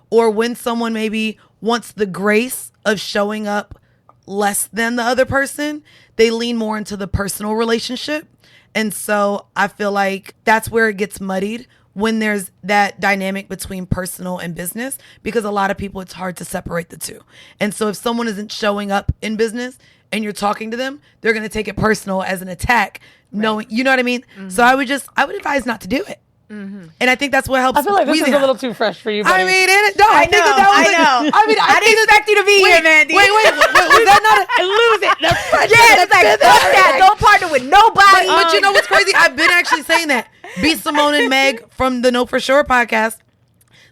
or when someone maybe wants the grace of showing up less than the other person, they lean more into the personal relationship. And so I feel like that's where it gets muddied when there's that dynamic between personal and business, because a lot of people, it's hard to separate the two. And so if someone isn't showing up in business and you're talking to them, they're going to take it personal as an attack, knowing, you know what I mean? So I would advise not to do it. And I think that's what helps. I feel like this is a little too fresh for you, buddy. I mean, I think that was. I didn't expect you to be here, Mandii. Wait, was that not a lose it? The fresh. Yeah, it's like, fuck that. Don't partner with nobody. But you know what's crazy? I've been actually saying that. B. Simone and Meg from the Know For Sure podcast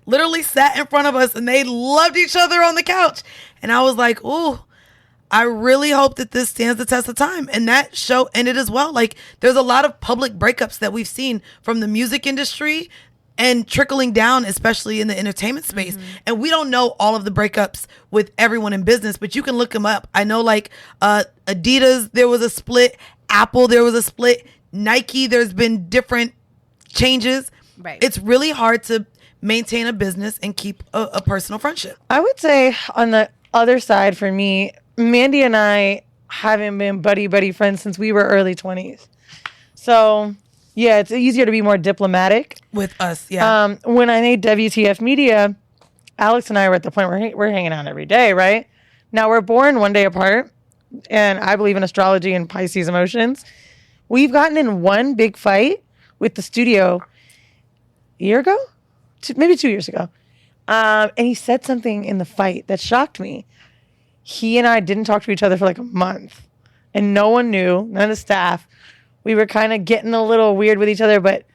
literally sat in front of us and they loved each other on the couch. And I was like, ooh, I really hope that this stands the test of time. And that show ended as well. Like, there's a lot of public breakups that we've seen from the music industry and trickling down, especially in the entertainment space. And we don't know all of the breakups with everyone in business, but you can look them up. I know, like, Adidas, there was a split. Apple, there was a split. Nike, there's been different changes. Right. It's really hard to maintain a business and keep a personal friendship. I would say on the other side for me, Mandii and I haven't been buddy friends since we were early 20s. So, yeah, it's easier to be more diplomatic. With us, yeah. When I made WTF Media, Alex and I were at the point where we're hanging out every day, right? Now, we're born one day apart, and I believe in astrology and Pisces emotions. We've gotten in one big fight with the studio a year ago? Maybe 2 years ago. And he said something in the fight that shocked me. He and I didn't talk to each other for like a month. And no one knew, none of the staff. We were kind of getting a little weird with each other, but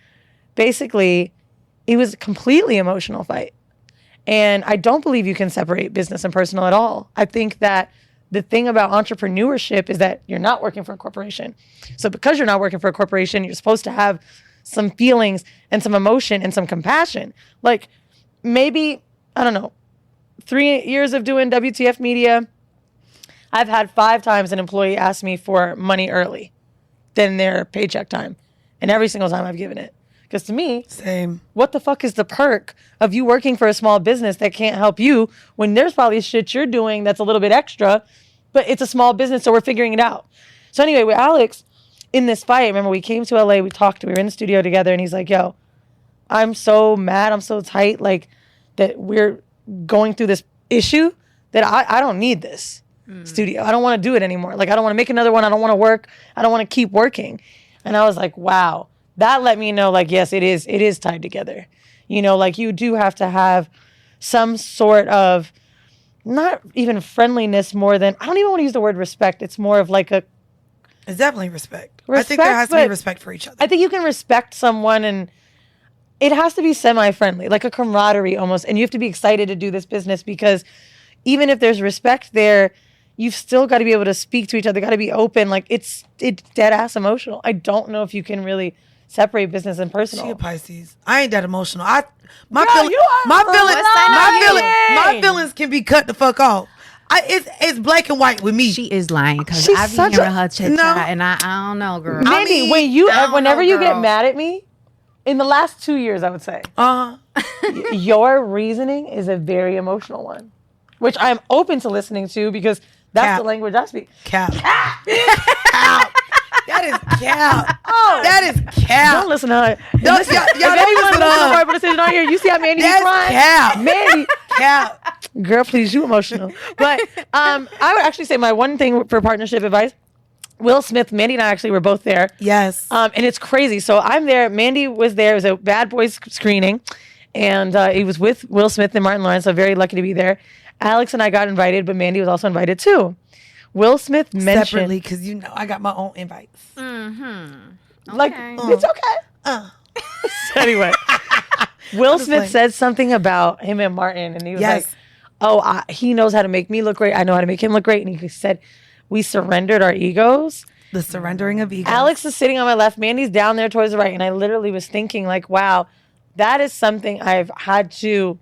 basically, it was a completely emotional fight. And I don't believe you can separate business and personal at all. I think that the thing about entrepreneurship is that you're not working for a corporation. So because you're not working for a corporation, you're supposed to have some feelings and some emotion and some compassion. Like maybe, I don't know, 3 years of doing WTF Media, I've had 5 times an employee ask me for money early than their paycheck time. And every single time I've given it. Because to me, same. What the fuck is the perk of you working for a small business that can't help you when there's probably shit you're doing that's a little bit extra, but it's a small business, so we're figuring it out. So anyway, with Alex, in this fight, remember we came to LA, we talked, we were in the studio together, and he's like, yo, I'm so mad, I'm so tight, like, that we're going through this issue that I don't need this studio. I don't want to do it anymore. Like, I don't want to make another one. I don't want to work. I don't want to keep working. And I was like, wow. That let me know, like, yes, it is tied together. You know, like, you do have to have some sort of, not even friendliness more than, I don't even want to use the word respect. It's more of like a... It's definitely respect. I think there has to be respect for each other. I think you can respect someone and it has to be semi-friendly, like a camaraderie almost. And you have to be excited to do this business because even if there's respect there, you've still got to be able to speak to each other, got to be open. Like, it's dead ass emotional. I don't know if you can really separate business and personal. She a Pisces. I ain't that emotional. My feelings can be cut the fuck off. It's black and white with me. She is lying because She's I've such been a- hearing her chit chat, and I don't know, girl. Mandii, whenever you get mad at me, in the last 2 years, I would say, your reasoning is a very emotional one, which I'm open to listening to because that's the language I speak. Cap. That is cap. Oh, that is cap. Don't listen to her. Y'all If anyone listens to Whoreible Decisions on here, you see how Mandii be crying? Cap. Mandii, Cap. girl, please, you emotional. But I would actually say my one thing for partnership advice, Will Smith, Mandii and I actually were both there. Yes. And it's crazy. So I'm there. Mandii was there. It was a Bad Boys screening. And he was with Will Smith and Martin Lawrence. So very lucky to be there. Alex and I got invited, but Mandii was also invited too. Will Smith mentioned... Separately, because you know I got my own invites. Like, it's okay. So anyway, Will Smith said something about him and Martin, and he was like, he knows how to make me look great. I know how to make him look great. And he said, we surrendered our egos. The surrendering of egos. Alex is sitting on my left. Mandy's down there towards the right. And I literally was thinking like, wow, that is something I've had to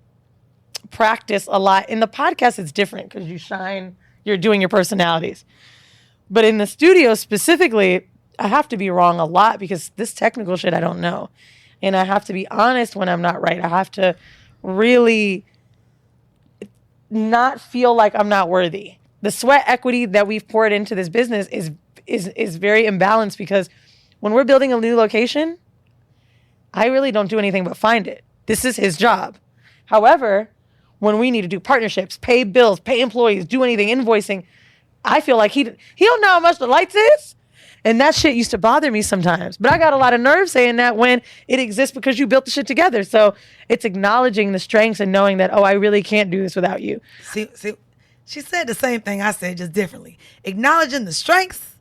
practice a lot. In the podcast, it's different because you shine, you're doing your personalities. But in the studio specifically, I have to be wrong a lot because this technical shit I don't know. And I have to be honest when I'm not right. I have to really not feel like I'm not worthy. The sweat equity that we've poured into this business is very imbalanced because when we're building a new location, I really don't do anything but find it. This is his job. However, when we need to do partnerships, pay bills, pay employees, do anything, invoicing, I feel like he don't know how much the lights is. And that shit used to bother me sometimes. But I got a lot of nerve saying that when it exists because you built the shit together. So it's acknowledging the strengths and knowing that, I really can't do this without you. See, she said the same thing I said, just differently. Acknowledging the strengths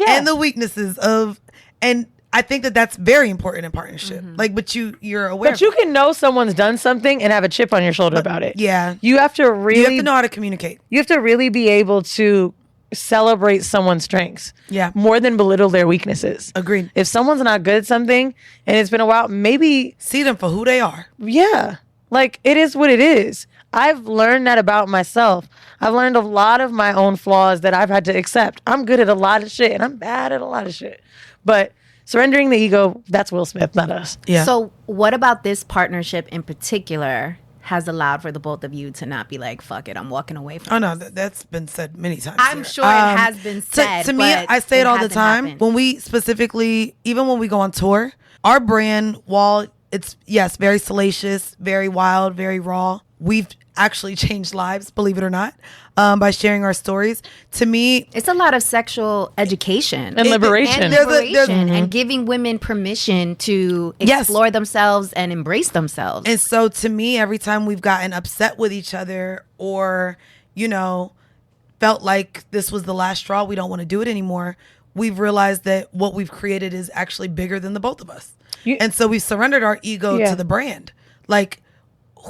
and the weaknesses of, and I think that that's very important in partnership. Like, but you're aware. But you can know someone's done something and have a chip on your shoulder about it. Yeah. You have to really. You have to know how to communicate. You have to really be able to celebrate someone's strengths. Yeah. More than belittle their weaknesses. Agreed. If someone's not good at something and it's been a while, maybe. See them for who they are. Yeah. Like, it is what it is. I've learned that about myself. I've learned a lot of my own flaws that I've had to accept. I'm good at a lot of shit and I'm bad at a lot of shit. But surrendering the ego, that's Will Smith, not us. Yeah. So what about this partnership in particular has allowed for the both of you to not be like, fuck it, I'm walking away from this? That's been said many times. I'm sure it has been said. To me, I say it all the time. happened. When we specifically, even when we go on tour, our brand, while it's, yes, very salacious, very wild, very raw, we've actually changed lives, believe it or not, by sharing our stories. To me, it's a lot of sexual education And liberation. And giving women permission to explore themselves and embrace themselves. And so to me, every time we've gotten upset with each other or, felt like this was the last straw, we don't want to do it anymore, we've realized that what we've created is actually bigger than the both of us. And so we've surrendered our ego to the brand. Like,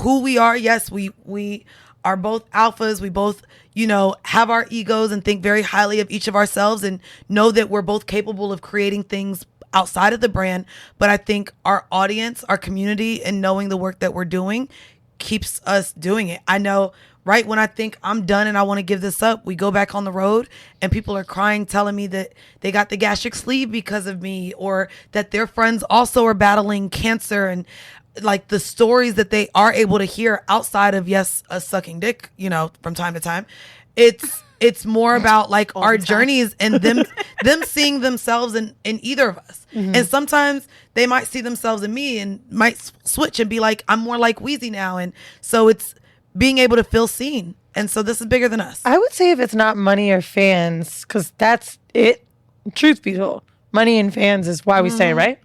who we are, yes, we are both alphas. We both, have our egos and think very highly of each of ourselves and know that we're both capable of creating things outside of the brand. But I think our audience, our community, and knowing the work that we're doing keeps us doing it. I know, right when I think I'm done and I want to give this up, we go back on the road and people are crying, telling me that they got the gastric sleeve because of me, or that their friends also are battling cancer, and like the stories that they are able to hear outside of, yes, us sucking dick, from time to time. It's more about like our journeys and them seeing themselves in either of us. And sometimes they might see themselves in me and might switch and be like, I'm more like Weezy now. And so it's being able to feel seen. And so this is bigger than us. I would say if it's not money or fans, because that's it. Truth be told, money and fans is why we say it, right?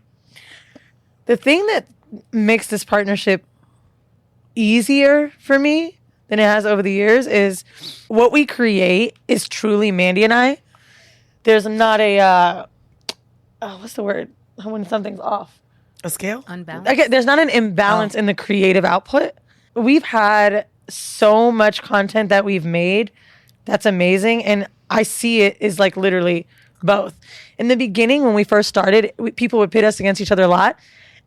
The thing that makes this partnership easier for me than it has over the years is what we create is truly Mandii and I. There's not a what's the word when something's off? A scale? Unbalanced. Okay, there's not an imbalance in the creative output. We've had so much content that we've made that's amazing, and I see it is like literally both. In the beginning, when we first started, people would pit us against each other a lot.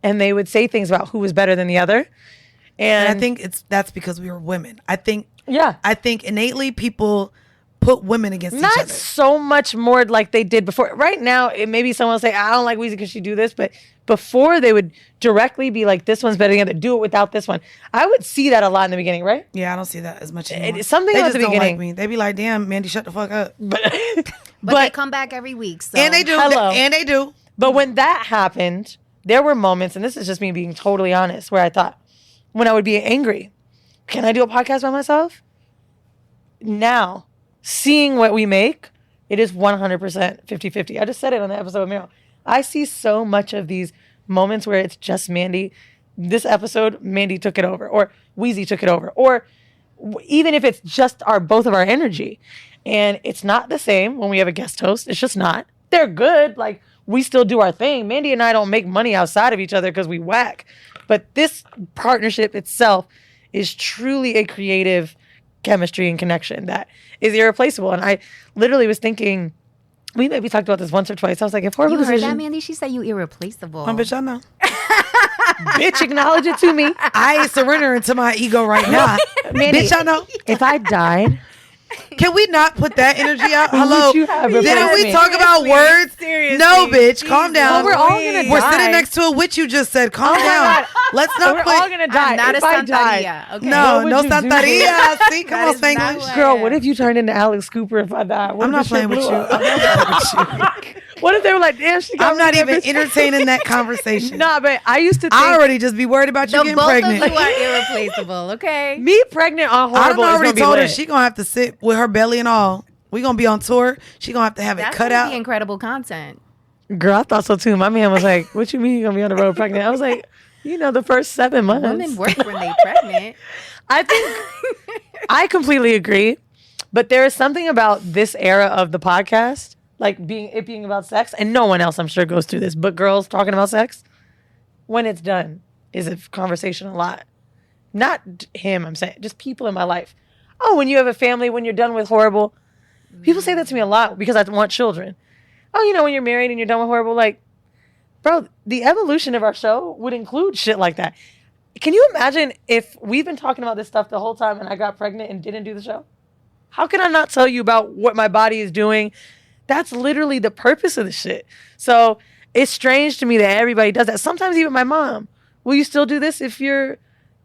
And they would say things about who was better than the other. And I think that's because we were women. I think innately people put women against each other. Not so much more like they did before. Right now, maybe someone will say, I don't like Weezy because she do this. But before, they would directly be like, this one's better than the other. Do it without this one. I would see that a lot in the beginning, right? Yeah, I don't see that as much anymore. It's something they at just the don't beginning. like me. They be like, damn, Mandii, shut the fuck up. But they come back every week. So. And they do. Hello. And they do. But when that happened, there were moments, and this is just me being totally honest, where I thought, when I would be angry, can I do a podcast by myself? Now, seeing what we make, it is 100% 50-50. I just said it on the episode with Meryl. I see so much of these moments where it's just Mandii. This episode, Mandii took it over, or Weezy took it over, or even if it's just both of our energy. And it's not the same when we have a guest host. It's just not. They're good. Like, we still do our thing. Mandii and I don't make money outside of each other because we whack. But this partnership itself is truly a creative chemistry and connection that is irreplaceable. And I literally was thinking, we maybe talked about this once or twice. I was like, if Whoreible You heard Decisions, that, Mandii? She said you irreplaceable. Bitch, I know. bitch, acknowledge it to me. I ain't surrendering to my ego right now. Bitch, I know. If I died, Can we not put that energy out? Hello. would you have Didn't we replaced talk about words? Seriously. No, bitch. Calm down. Well, we're all gonna We're die. sitting next to a witch you just said. Calm my down. God. Let's not we're put. all gonna die. I'm not if a I died. Santeria. Okay. No, What would no you do? Santeria. See, come That on, is not Spanglish. what- Girl, what if you turned into Alex Cooper if I died? What I'm if not the playing shit with you. blew up? I'm not playing with you. What if they were like, damn, she got I'm not me even nervous. entertaining that conversation. Nah, but I used to think I already just be worried about you The getting both pregnant. of you are irreplaceable, okay? me pregnant on I Whoreible done is already gonna be told her lit. she gonna have to sit with her belly and all. We gonna be on tour. She gonna have to have it That's cut gonna out. be incredible content. Girl, I thought so too. My man was like, what you mean you're gonna be on the road pregnant? I was like, the first 7 months. Women work when they pregnant. I think I completely agree. But there is something about this era of the podcast, like being about sex, and no one else I'm sure goes through this, but girls talking about sex, when it's done, is a conversation a lot. Not him, I'm saying, just people in my life. Oh, when you have a family, when you're done with Whoreible. People say that to me a lot because I want children. Oh, when you're married and you're done with Whoreible, like, bro, the evolution of our show would include shit like that. Can you imagine if we've been talking about this stuff the whole time and I got pregnant and didn't do the show? How can I not tell you about what my body is doing? That's literally the purpose of the shit. So it's strange to me that everybody does that. Sometimes even my mom, will you still do this if you're,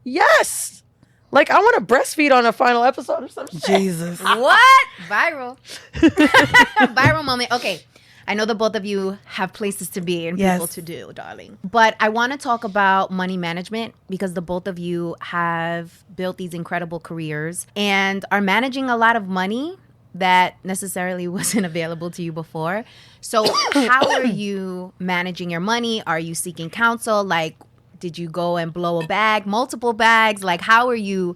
yes. Like, I want to breastfeed on a final episode or some shit. Jesus. What? Viral. Viral moment. Okay. I know that both of you have places to be and Yes. people to do, darling. But I want to talk about money management because the both of you have built these incredible careers and are managing a lot of money that necessarily wasn't available to you before. So how are you managing your money? Are you seeking counsel? Like, did you go and blow a bag, multiple bags? Like, how are you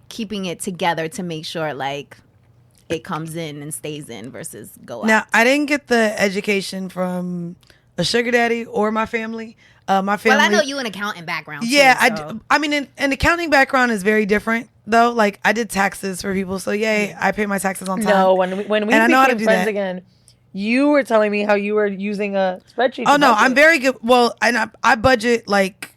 keeping it together to make sure, like, it comes in and stays in versus go out? Now, I didn't get the education from a sugar daddy or my family. My family. Well, I know you an accountant background. Yeah, too, so. I mean, an accounting background is very different, though. Like, I did taxes for people, so yay, I pay my taxes on time. No, when we And I know how to became do friends that. again, you were telling me how you were using a spreadsheet. Oh to no, budget. I'm very good. Well, and I budget like.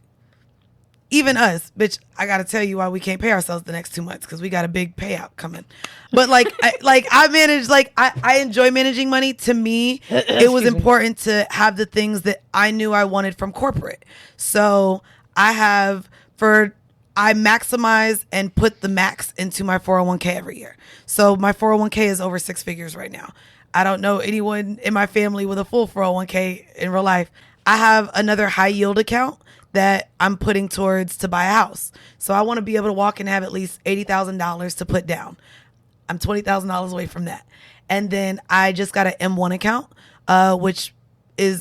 Even us, bitch, I gotta tell you why we can't pay ourselves the next 2 months because we got a big payout coming. But I manage, I enjoy managing money. To me, it was important to have the things that I knew I wanted from corporate. So I maximize and put the max into my 401k every year. So my 401k is over 6 figures right now. I don't know anyone in my family with a full 401k in real life. I have another high yield account that I'm putting towards to buy a house. So I want to be able to walk and have at least $80,000 to put down. I'm $20,000 away from that. And then I just got an M1 account, which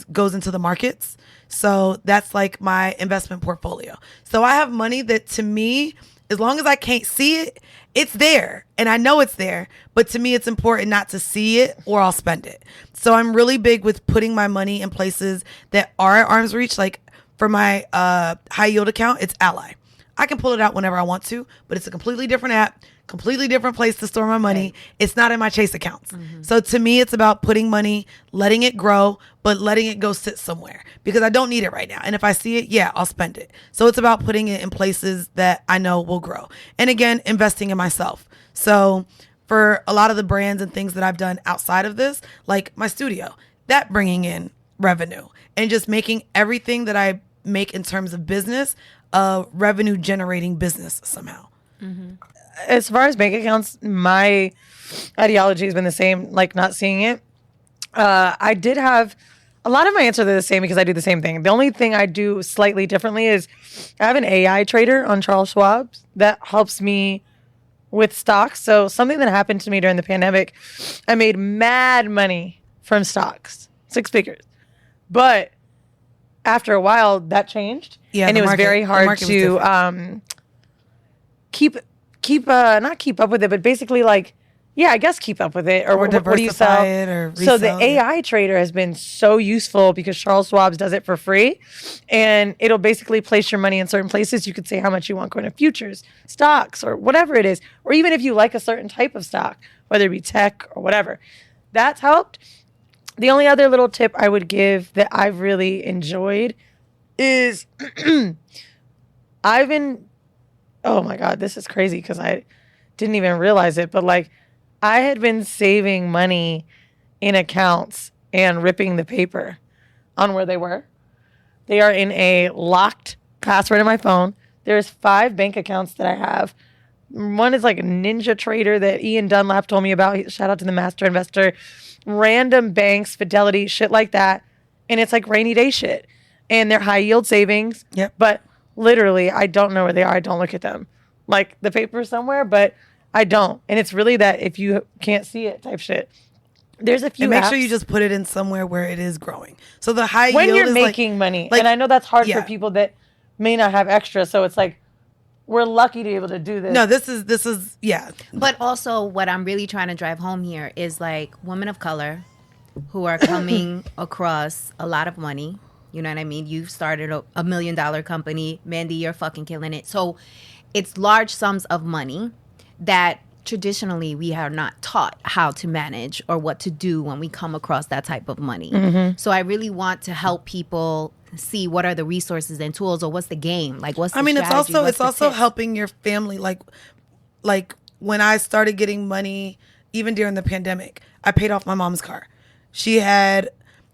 goes into the markets. So that's like my investment portfolio. So I have money that, to me, as long as I can't see it, it's there. And I know it's there. But to me, it's important not to see it or I'll spend it. So I'm really big with putting my money in places that are at arm's reach. Like, for my high yield account, it's Ally. I can pull it out whenever I want to, but it's a completely different app, completely different place to store my money. Right. It's not in my Chase accounts. Mm-hmm. So to me, it's about putting money, letting it grow, but letting it go sit somewhere because I don't need it right now. And if I see it, yeah, I'll spend it. So it's about putting it in places that I know will grow. And again, investing in myself. So for a lot of the brands and things that I've done outside of this, like my studio, that bringing in revenue and just making everything that I make in terms of business a revenue generating business somehow. Mm-hmm. As far as bank accounts, my ideology has been the same, like not seeing it. I did have a lot of my answers are the same because I do the same thing. The only thing I do slightly differently is I have an AI trader on Charles Schwab that helps me with stocks. So something that happened to me during the pandemic, I made mad money from stocks, 6 figures. But after a while, that changed. Yeah, and it was very hard to not keep up with it, but basically like yeah, I guess keep up with it, or what do you diversify sell? it or So the resell it. AI trader has been so useful because Charles Schwab's does it for free, and it'll basically place your money in certain places. You could say how much you want going to futures, stocks, or whatever it is, or even if you like a certain type of stock, whether it be tech or whatever. That's helped. The only other little tip I would give that I've really enjoyed is I've been, oh my God, this is crazy because I didn't even realize it, but like I had been saving money in accounts and ripping the paper on where they were. They are in a locked password in my phone. There's 5 bank accounts that I have. One is like a Ninja Trader that Ian Dunlap told me about. Shout out to the master investor. Random banks, Fidelity, shit like that. And it's like rainy day shit. And they're high yield savings. Yep. But literally, I don't know where they are. I don't look at them. Like the paper's somewhere, but I don't. And it's really that if you can't see it type shit. There's a few And make apps. sure you just put it in somewhere where it is growing. So the high When yield you're is making money. like- And I know that's hard yeah. for people that may not have extra. So it's like, we're lucky to be able to do this. No, this is yeah. But also, what I'm really trying to drive home here is like women of color who are coming across a lot of money. You know what I mean? You've started a $1 million company. Mandii, you're fucking killing it. So it's large sums of money that traditionally we are not taught how to manage or what to do when we come across that type of money. So I really want to help people see what are the resources and tools, or what's the game, like what's the strategy, it's what's the also tips? helping your family. Like when I started getting money, even during the pandemic, I paid off my mom's car. She had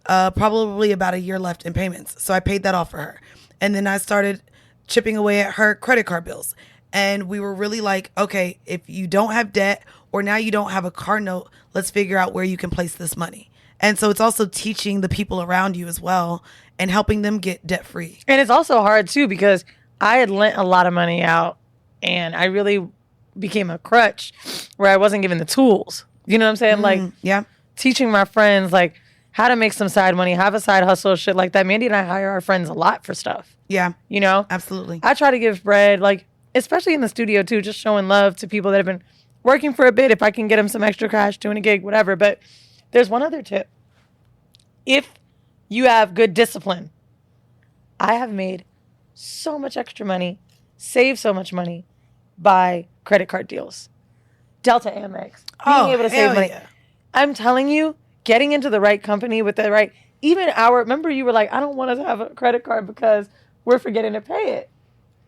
probably about a year left in payments, so I paid that off for her. And then I started chipping away at her credit card bills. And we were really like, okay, if you don't have debt or now you don't have a car note, let's figure out where you can place this money. And so it's also teaching the people around you as well and helping them get debt free. And it's also hard too because I had lent a lot of money out and I really became a crutch where I wasn't given the tools. You know what I'm saying? Like Yeah. teaching my friends like how to make some side money, have a side hustle, shit like that. Mandii and I hire our friends a lot for stuff. Yeah. You know? Absolutely. I try to give bread, like, especially in the studio too, just showing love to people that have been working for a bit. If I can get them some extra cash, doing a gig, whatever. But there's one other tip. If you have good discipline, I have made so much extra money, saved so much money by credit card deals. Delta Amex, being able to save hell money. yeah. I'm telling you, getting into the right company with the right, remember you were like, I don't want to have a credit card because we're forgetting to pay it.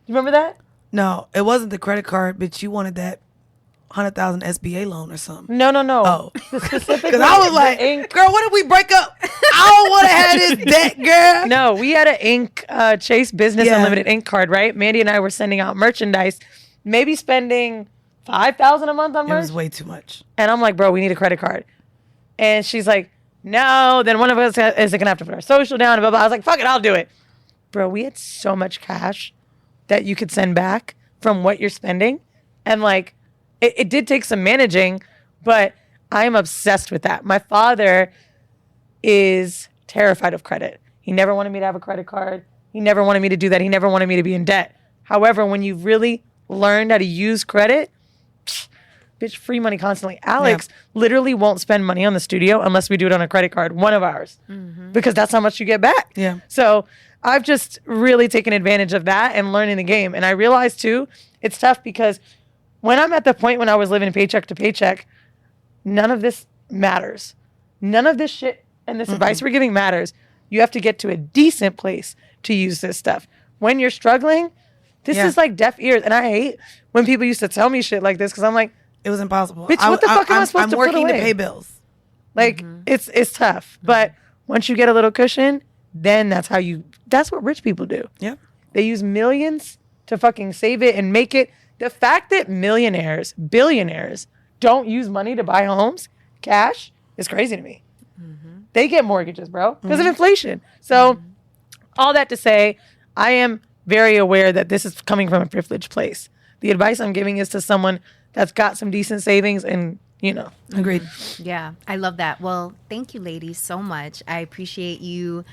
You remember that? No, it wasn't the credit card, but you wanted that 100,000 SBA loan or something. No. Oh. The specific Because I was like, girl, what if we break up? I don't want to have this debt, girl. No, we had an Inc. Chase Business Yeah. Unlimited Inc. card, right? Mandii and I were sending out merchandise, maybe spending $5,000 a month on It merch. was way too much. And I'm like, bro, we need a credit card. And she's like, no, then one of us is going to have to put our social down and blah, blah. I was like, fuck it, I'll do it. Bro, we had so much cash that you could send back from what you're spending. And like, it did take some managing, but I'm obsessed with that. My father is terrified of credit. He never wanted me to have a credit card. He never wanted me to do that. He never wanted me to be in debt. However, when you really learned how to use credit, bitch, free money constantly. Alex literally won't spend money on the studio unless we do it on a credit card, one of ours, because that's how much you get back. Yeah. So I've just really taken advantage of that and learning the game. And I realized too, it's tough because when I'm at the point when I was living paycheck to paycheck, none of this matters. None of this shit and this advice we're giving matters. You have to get to a decent place to use this stuff. When you're struggling, this is like deaf ears. And I hate when people used to tell me shit like this because I'm like, It was impossible. bitch, what the fuck am I supposed to put I'm working away? to pay bills. Like, it's tough. But once you get a little cushion, then that's what rich people do. Yep. They use millions to fucking save it and make it. The fact that millionaires, billionaires don't use money to buy homes, cash, is crazy to me. They get mortgages, bro, because of inflation. So all that to say, I am very aware that this is coming from a privileged place. The advice I'm giving is to someone that's got some decent savings and, you know. Agreed. Yeah, I love that. Well, thank you, ladies, so much. I appreciate you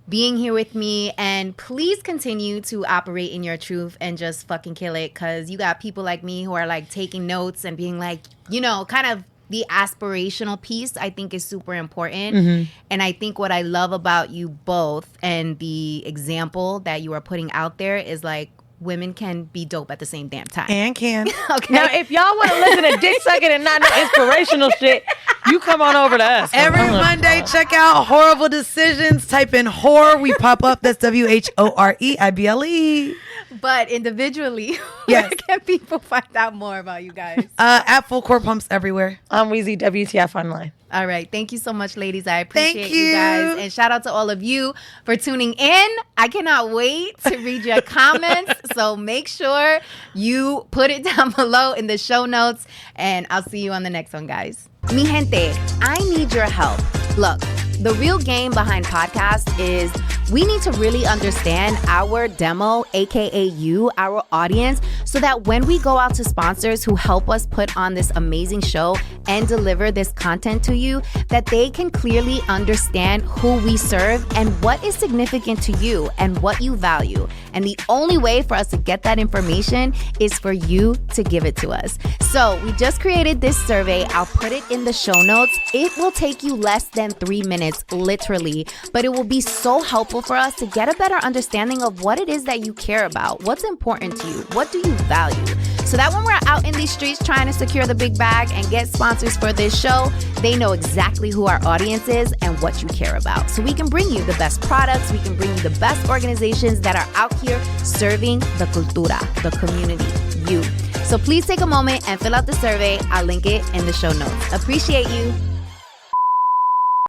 being here with me, and please continue to operate in your truth and just fucking kill it, because you got people like me who are like taking notes and being like, you know, kind of the aspirational piece, I think, is super important. And I think what I love about you both and the example that you are putting out there is like, women can be dope at the same damn time. And can. Okay. Now, if y'all want to listen to dick sucking and not no inspirational shit, you come on over to us. Every Monday, check out Whoreible Decisions. Type in whore. We pop up. That's WHOREIBLE. But individually, Yes. where can people find out more about you guys? At Full Court Pumps everywhere. I'm Weezy, WTF Online. All right. Thank you so much, ladies. I appreciate Thank you you. guys. And shout out to all of you for tuning in. I cannot wait to read your comments. So make sure you put it down below in the show notes. And I'll see you on the next one, guys. Mi gente, I need your help. Look, the real game behind podcasts is we need to really understand our demo, aka you, our audience, so that when we go out to sponsors who help us put on this amazing show and deliver this content to you, that they can clearly understand who we serve and what is significant to you and what you value. And the only way for us to get that information is for you to give it to us. So we just created this survey. I'll put it in the show notes. It will take you less than 3 minutes, literally, but it will be so helpful for us to get a better understanding of what it is that you care about, what's important to you, what do you value, so that when we're out in these streets trying to secure the big bag and get sponsors for this show, they know exactly who our audience is and what you care about. So we can bring you the best products, we can bring you the best organizations that are out here serving the cultura, the community, you. So please take a moment and fill out the survey. I'll link it in the show notes. Appreciate you.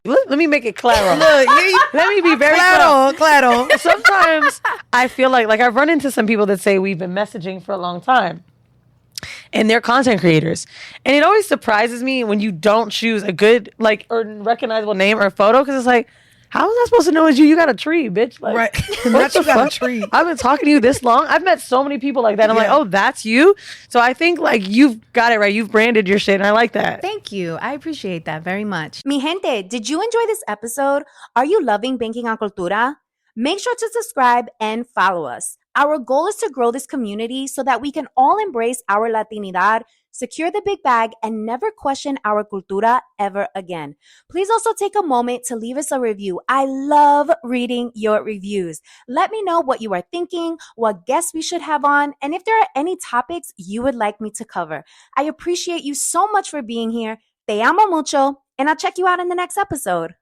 Let me make it claro. Look, Let me be very clear. claro. Sometimes I feel like I've run into some people that say we've been messaging for a long time and they're content creators. And it always surprises me when you don't choose a good, like, or recognizable name or photo, because it's like, how was I supposed to know it's you? You got a tree, bitch. Like, Right. what Not the you got a fuck? tree. I've been talking to you this long. I've met so many people like that. I'm like, Yeah. oh, that's you? So I think, like, you've got it right. You've branded your shit, and I like that. Thank you. I appreciate that very much. Mi gente, did you enjoy this episode? Are you loving Banking on Cultura? Make sure to subscribe and follow us. Our goal is to grow this community so that we can all embrace our Latinidad, secure the big bag, and never question our cultura ever again. Please also take a moment to leave us a review. I love reading your reviews. Let me know what you are thinking, what guests we should have on, and if there are any topics you would like me to cover. I appreciate you so much for being here. Te amo mucho, and I'll check you out in the next episode.